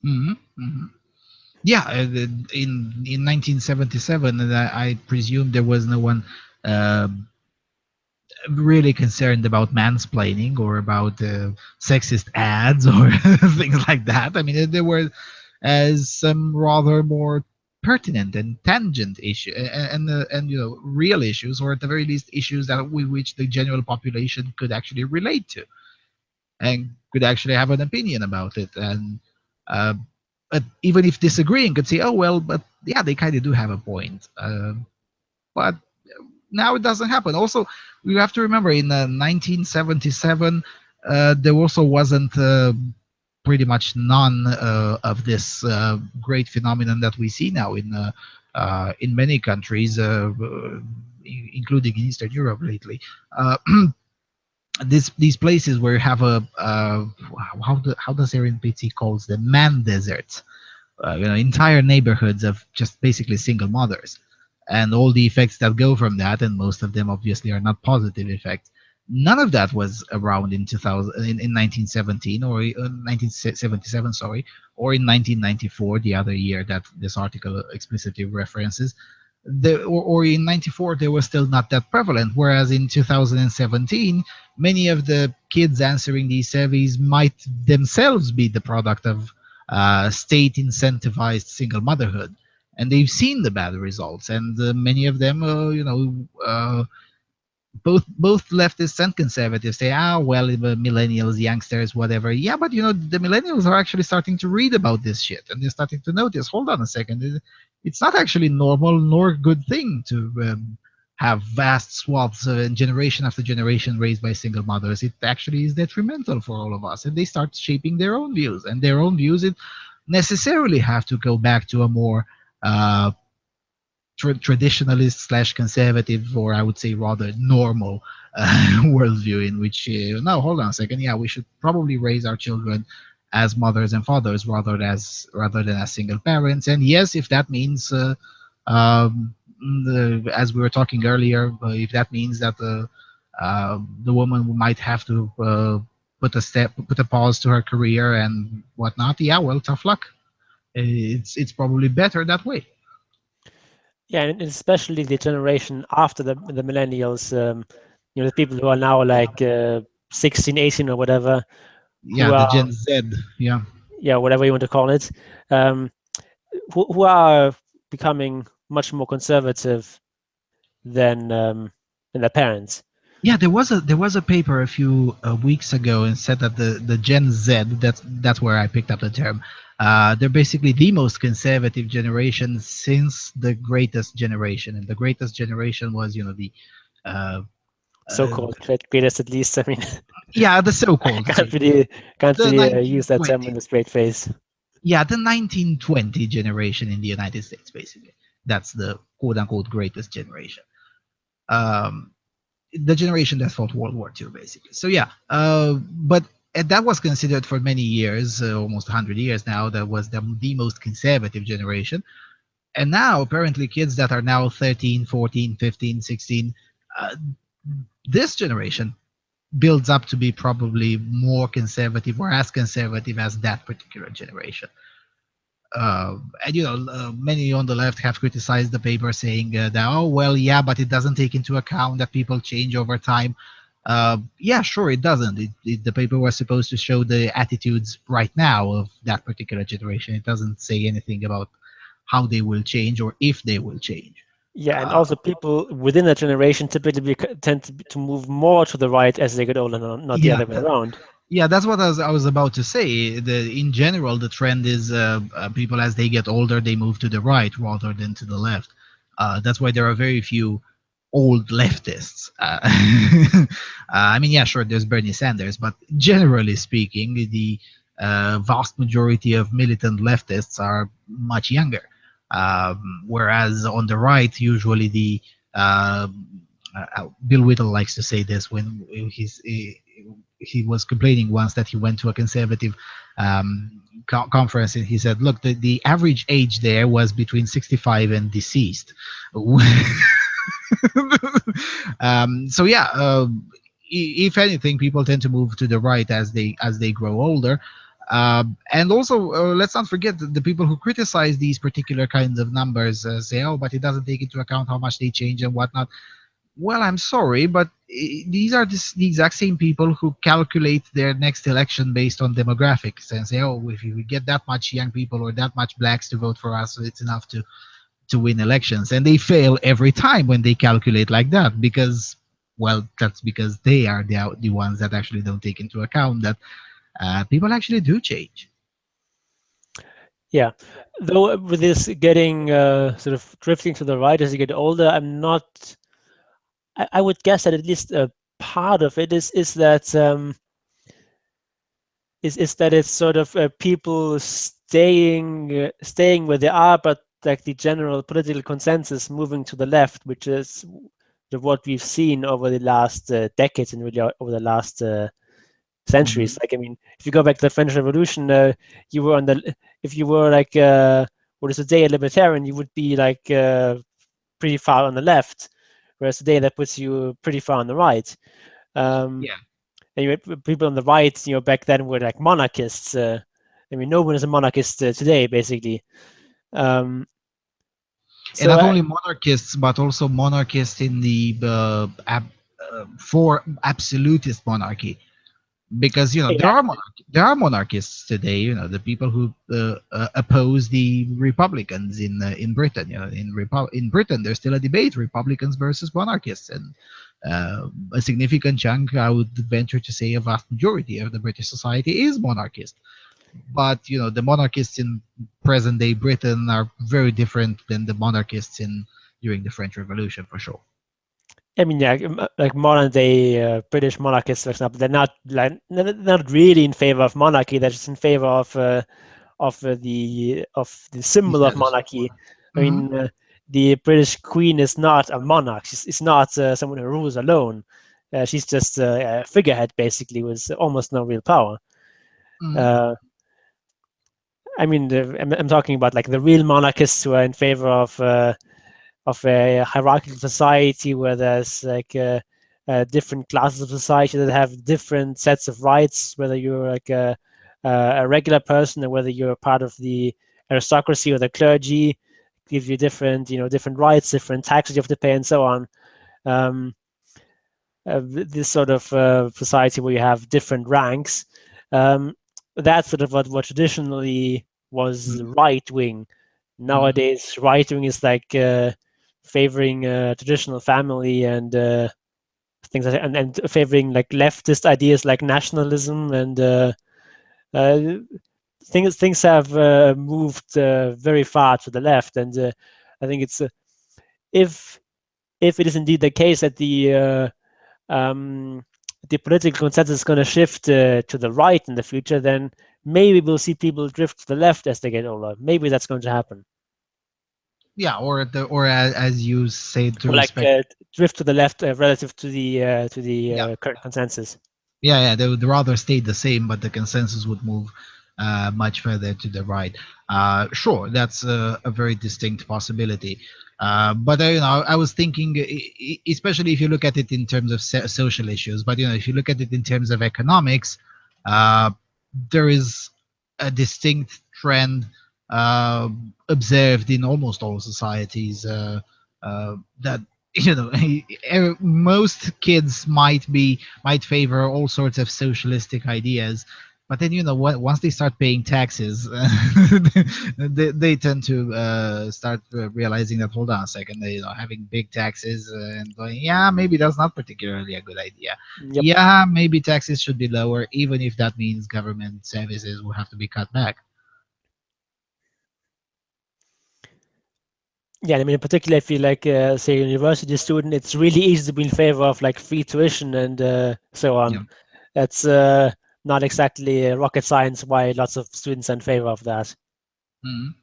mhm, mhm. Yeah, in 1977, and I presume there was no one uh, really concerned about mansplaining or about sexist ads or things like that. I mean, there were some rather more pertinent and tangent issue and real issues, or at the very least issues that with which the general population could actually relate to and could actually have an opinion about it. And uh, but even if disagreeing, could say, oh well, but yeah, they kind of do have a point. But now it doesn't happen. Also, we have to remember in 1977, there also wasn't pretty much none of this great phenomenon that we see now in many countries, including in Eastern Europe lately. Uh, these places where you have a how does Erin Pitti calls them man deserts, entire neighborhoods of just basically single mothers, and all the effects that go from that, and most of them obviously are not positive effects. None of that was around in 2000, in 1917 or 1977, sorry, or in 1994, the other year that this article explicitly references. Or in 94, they were still not that prevalent, whereas in 2017, many of the kids answering these surveys might themselves be the product of state incentivized single motherhood, and they've seen the bad results. And many of them, both leftists and conservatives say, well, the millennials, youngsters, whatever. Yeah, but the millennials are actually starting to read about this shit, and they're starting to notice. Hold on a second, it's not actually normal nor good thing to have vast swaths and generation after generation raised by single mothers. It actually is detrimental for all of us, and they start shaping their own views, and their own views it necessarily have to go back to a more uh, traditionalist slash conservative, or I would say rather normal worldview, in which no, hold on a second, yeah, we should probably raise our children as mothers and fathers rather than as single parents. And yes, if that means as we were talking earlier, if that means that the woman might have to put a pause to her career and whatnot, yeah, well, tough luck. It's probably better that way. Yeah, and especially the generation after the millennials, the people who are now like 16, 18 or whatever, Yeah, the Gen Z. Yeah. Yeah, whatever you want to call it, who are becoming much more conservative than their parents. Yeah, there was a paper a few weeks ago and said that the Gen Z, that's where I picked up the term. They're basically the most conservative generation since the greatest generation, and the greatest generation was the uh, So-called greatest, at least. I mean, yeah, the so-called can't really the use that term in a 1920s. straight face. Yeah, the 1920 generation in the United States, basically. That's the quote-unquote greatest generation. Um, the generation that fought World War II, basically. So yeah, but that was considered for many years, almost 100 years now, that was the most conservative generation. And now, apparently, kids that are now 13, 14, 15, 16, uh, this generation builds up to be probably more conservative or as conservative as that particular generation. And many on the left have criticized the paper, saying that, oh well, yeah, but it doesn't take into account that people change over time. Yeah, sure, it doesn't. The paper was supposed to show the attitudes right now of that particular generation. It doesn't say anything about how they will change or if they will change. Yeah, and also people within that generation typically tend to move more to the right as they get older, not the Yeah, other way around. yeah, that's what I was about to say. In general, the trend is people as they get older, they move to the right rather than to the left. That's why there are very few old leftists. I mean, yeah, sure, there's Bernie Sanders, but generally speaking, the vast majority of militant leftists are much younger. Whereas on the right, usually uh, Bill Whittle likes to say this when he was complaining once that he went to a conservative conference, and he said, look, the average age there was between 65 and deceased. So yeah, if anything, people tend to move to the right as they grow older. And also, let's not forget the people who criticize these particular kinds of numbers, say, oh, but it doesn't take into account how much they change and whatnot. Well, I'm sorry, but these are the exact same people who calculate their next election based on demographics and say, oh, if we get that much young people or that much blacks to vote for us, it's enough to win elections. And they fail every time when they calculate like that, because, well, that's because they are the ones that actually don't take into account that people actually do change. Yeah, though with this getting sort of drifting to the right as you get older, I'm not. I would guess that at least a part of it is that is that it's sort of people staying where they are, but like the general political consensus moving to the left, which is what we've seen over the last decades and really over the last centuries. Mhm. Like, I mean, if you go back to the French Revolution, you were on the if you were like what is today a libertarian, you would be like pretty far on the left, whereas today that puts you pretty far on the right. Yeah. And people on the right, back then were like monarchists. I mean, no one is a monarchist today, basically. And So not only monarchists, but also monarchists in the for absolutist monarchy. because Yeah, there are monarchists today. The people who oppose the Republicans in Britain. In Britain, there's still a debate: Republicans versus monarchists, and a significant chunk, I would venture to say, a vast majority of the British society is monarchist. But the monarchists in present day Britain are very different than the monarchists in during the French Revolution, for sure. I mean, yeah, like modern day British monarchists, for example, they're not really in favor of monarchy. They're just in favor of the The symbol of status monarchy. I quo. mean, the British Queen is not a monarch. She's not someone who rules alone. She's just a figurehead, basically, with almost no real power. Hmm. Uh, I mean, I'm talking about like the real monarchists who are in favor of a hierarchical society where there's like different classes of society that have different sets of rights, whether you're like a regular person or whether you're part of the aristocracy or the clergy, give you different rights, different taxes you have to pay, and so on. Um, this sort of society where you have different ranks. Um, that's sort of what traditionally was Hmm. right wing. Hmm. Nowadays, right wing is like favoring traditional family and things like that, and favoring like leftist ideas like nationalism and uh, things have moved very far to the left, and I think it's if it is indeed the case that um, the political consensus is going to shift to the right in the future, then maybe we'll see people drift to the left as they get older. Maybe that's going to happen. Yeah, or as you say, to Or like respect. drift to the left relative to the Yeah, current consensus. yeah. They would rather stay the same, but the consensus would move much further to the right. Sure, that's a very distinct possibility. But I was thinking, especially if you look at it in terms of social issues. But if you look at it in terms of economics, uh, there is a distinct trend uh, observed in almost all societies, that most kids might favor all sorts of socialistic ideas, but then once they start paying taxes, they tend to start realizing that, hold on a second, having big taxes and going, yeah, maybe that's not particularly a good idea. Yep. Yeah, maybe taxes should be lower, even if that means government services will have to be cut back. Yeah, I mean, in particular, if you like, say, a university student, it's really easy to be in favor of like free tuition and so Yeah. on. That's not exactly rocket science why lots of students are in favor of that. Mhm.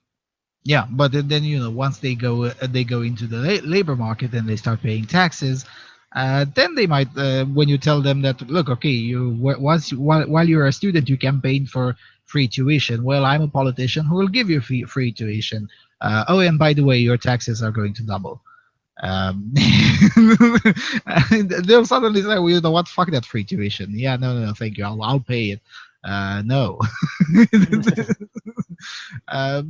Yeah, but then once they go into the labor market and they start paying taxes, then they might, when you tell them that, look, okay, while you're a student you campaign for free tuition. Well, I'm a politician who will give you free tuition. Oh, and by the way, your taxes are going to double. Um, they'll suddenly say, well, you know what, fuck that free tuition. Yeah, no, thank you. I'll pay it. No.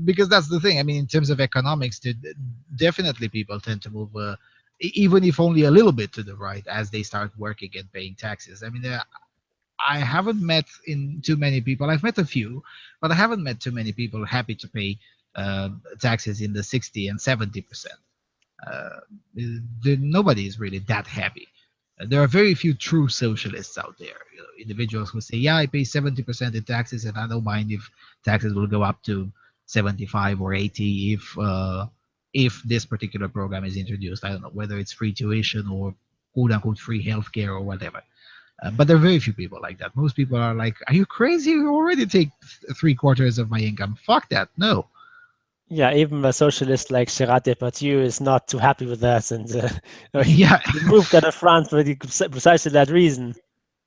Because that's the thing. I mean, in terms of economics, definitely people tend to move, even if only a little bit to the right, as they start working and paying taxes. I mean, I haven't met in too many people. I've met a few, but I haven't met too many people happy to pay taxes in the 60 and 70%. Uh, Nobody is really that happy. There are very few true socialists out there. Individuals who say, "Yeah, I pay 70% in taxes, and I don't mind if taxes will go up to 75 or 80 if this particular program is introduced. I don't know whether it's free tuition or quote unquote free healthcare or whatever." But there are very few people like that. Most people are like, "Are you crazy? You already take three-quarters of my income. Fuck that. No." Yeah, even a socialist like Gerard Depardieu is not too happy with that, and Yeah. he moved out of France for precisely that reason.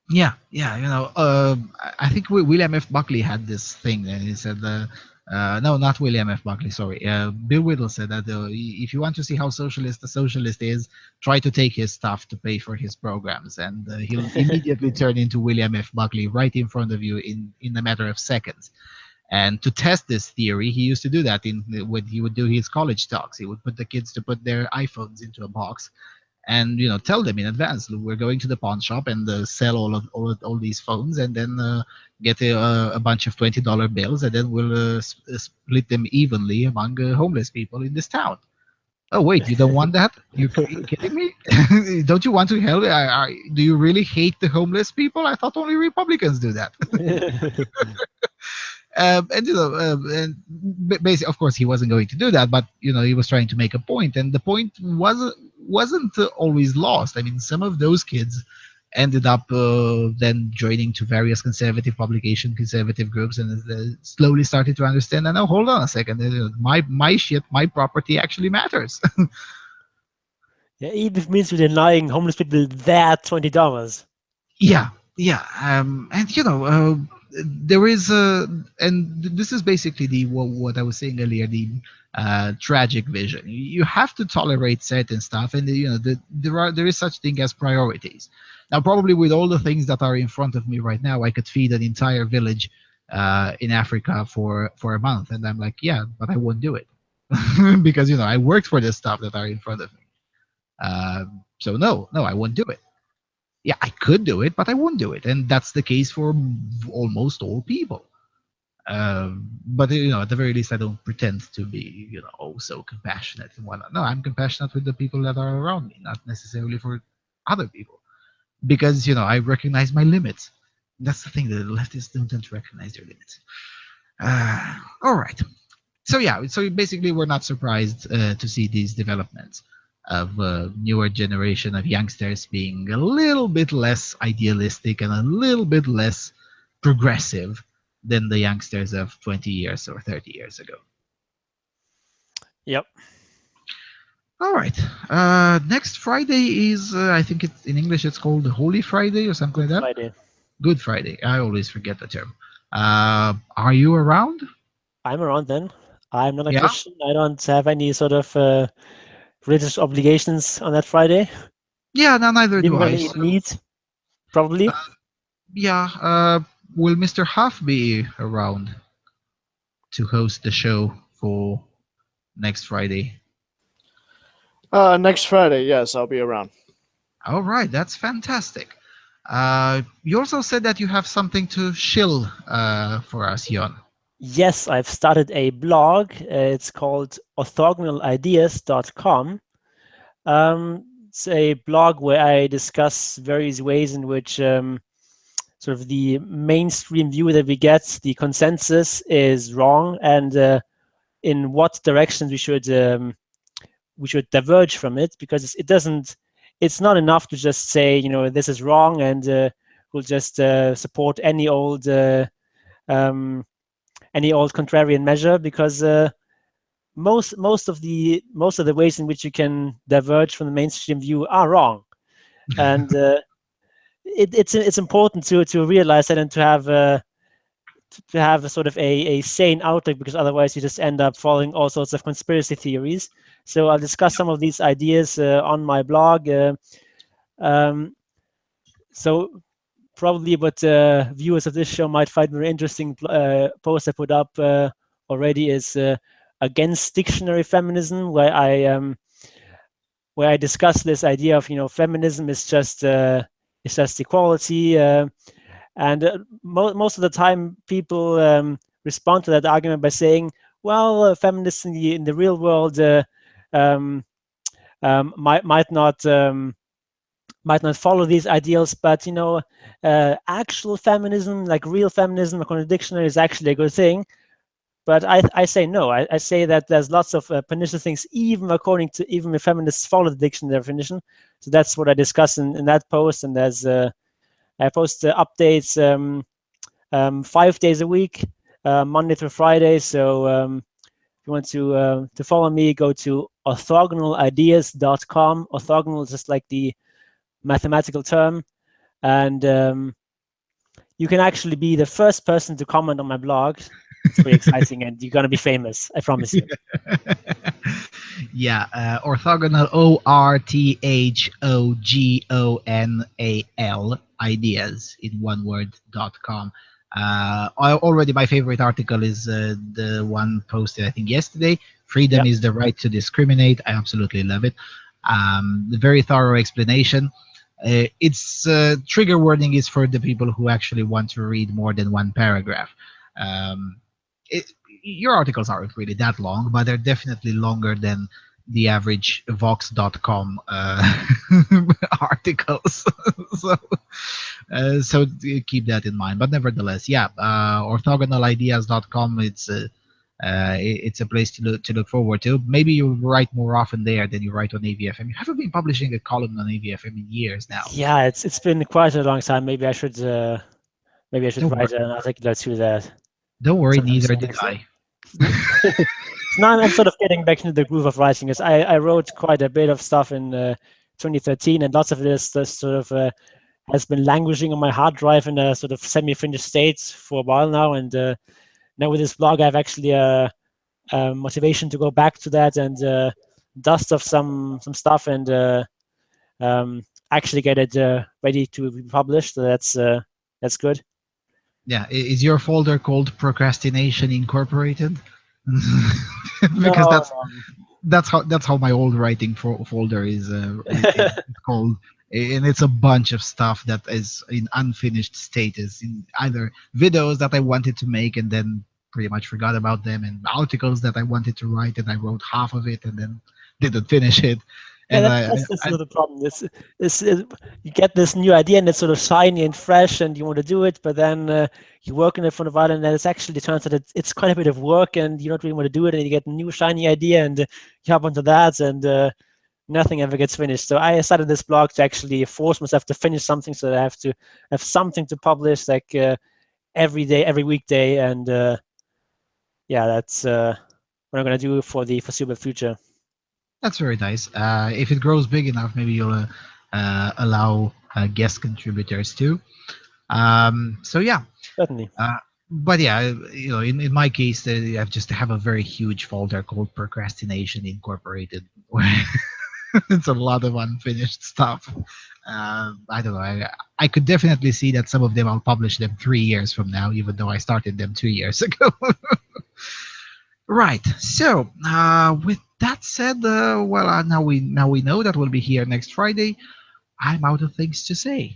Yeah. I think William F. Buckley had this thing, and he said, no, not William F. Buckley, sorry. Bill Whittle said that, if you want to see how socialist a socialist is, try to take his stuff to pay for his programs, and he'll immediately turn into William F. Buckley right in front of you in a matter of seconds. And to test this theory, he used to do that when he would do his college talks. He would put the kids to put their iPhones into a box, and tell them in advance, "Look, we're going to the pawn shop and sell all these phones, and then get a bunch of $20 bills, and then we'll split them evenly among homeless people in this town." Oh wait, you don't want that? You kidding me? Don't you want to help? Do you really hate the homeless people? I thought only Republicans do that. And basically, of course, he wasn't going to do that, but he was trying to make a point, and the point wasn't always lost. I mean, some of those kids ended up then joining to various conservative conservative groups, and slowly started to understand. And now, hold on a second, my shit, my property actually matters. Yeah, even if it means we're denying homeless people their $20. Yeah, yeah, and there is and this is basically what I was saying earlier, the tragic vision. You have to tolerate certain stuff, and there is such thing as priorities. Now, probably with all the things that are in front of me right now, I could feed an entire village in Africa for a month, and I'm like, yeah, but I won't do it because I worked for the stuff that are in front of me. So no, I won't do it. Yeah, I could do it, but I won't do it, and that's the case for almost all people. But at the very least, I don't pretend to be oh, so compassionate and whatnot. No, I'm compassionate with the people that are around me, not necessarily for other people, because I recognize my limits. That's the thing, that the leftists don't tend to recognize their limits. All right. So yeah, so basically, we're not surprised to see these developments of newer generation of youngsters being a little bit less idealistic and a little bit less progressive than the youngsters of 20 years or 30 years ago. Yep. All right. Next Friday is, I think it's in English, it's called Holy Friday or something like that. Friday. Good Friday. I always forget the term. Are you around? I'm around then. I'm not a Yeah. Christian. I don't have any sort of religious obligations on that Friday. Yeah, no, neither do Even I. gonna eat meat, probably. Yeah. Will Mr. Huff be around to host the show for next Friday? Next Friday, yes, I'll be around. All right, that's fantastic. You also said that you have something to shill for us, Jon. Yes, I've started a blog. It's called orthogonalideas.com. It's a blog where I discuss various ways in which sort of the mainstream view that we get, the consensus, is wrong, and in what directions we should diverge from it, because it's not enough to just say this is wrong and we'll just support any old contrarian measure, because most of the ways in which you can diverge from the mainstream view are wrong, and it's important to realize that, and to have a sort of a sane outlook, because otherwise you just end up following all sorts of conspiracy theories. So I'll discuss some of these ideas on my blog. So probably what viewers of this show might find very interesting post I put up already is against dictionary feminism, where I discuss this idea of feminism is just equality, and most of the time people respond to that argument by saying, well, feminists in the real world might not follow these ideals, but actual feminism, like real feminism according to the dictionary, is actually a good thing. But I say no. I say that there's lots of pernicious things, even if feminists follow the dictionary definition. So that's what I discuss in that post. And there's I post updates 5 days a week, Monday through Friday. So if you want to follow me, go to orthogonalideas.com. Orthogonal is just like the mathematical term, and you can actually be the first person to comment on my blog. It's very exciting, and you're gonna be famous. I promise you. Yeah, orthogonal, orthogonal ideas in one word.com. Already my favorite article is the one posted I think yesterday. Freedom is the right to discriminate. I absolutely love it. The very thorough explanation. Its trigger warning is for the people who actually want to read more than one paragraph. Um, it, your articles aren't really that long, but they're definitely longer than the average Vox.com articles. so, keep that in mind. But nevertheless, yeah, orthogonalideas.com. It's a place to look forward to. Maybe you write more often there than you write on AVFM. You haven't been publishing a column on AVFM in years now. Yeah, it's been quite a long time. Maybe I should Don't write worry. an article to that Don't worry. sometime Neither soon. did I. Now I'm sort of getting back into the groove of writing. Because I wrote quite a bit of stuff in 2013, and lots of this sort of has been languishing on my hard drive in a sort of semi-finished state for a while now. And now with this blog, I have actually a motivation to go back to that and dust off some stuff and actually get it ready to be published. So that's good. Yeah. Is your folder called Procrastination Incorporated? No, Because no. that's how my old writing folder is called, and it's a bunch of stuff that is in unfinished status, in either videos that I wanted to make and then pretty much forgot about them, and articles that I wanted to write and I wrote half of it and then didn't finish it. Yeah, And that's the sort of the problem. You get this new idea and it's sort of shiny and fresh and you want to do it, but then you work on it for a while and then it's actually turns out it's quite a bit of work and you don't really want to do it and you get a new shiny idea and you hop onto that and nothing ever gets finished. So I started this blog to actually force myself to finish something so that I have to have something to publish like every day, every weekday. And yeah, that's what I'm going to do for the foreseeable future. that's very nice. If it grows big enough, maybe you'll allow guest contributors too. So yeah. Certainly. But yeah, in my case, I just have a very huge folder called Procrastination Incorporated, where it's a lot of unfinished stuff. I don't know. I could definitely see that some of them I'll publish them 3 years from now, even though I started them 2 years ago. Right. So, with that said, now we know that we'll be here next Friday. I'm out of things to say.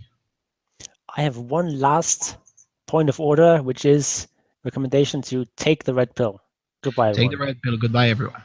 I have one last point of order, which is recommendation to take the red pill. Goodbye, Take the everyone. red pill. Goodbye, everyone.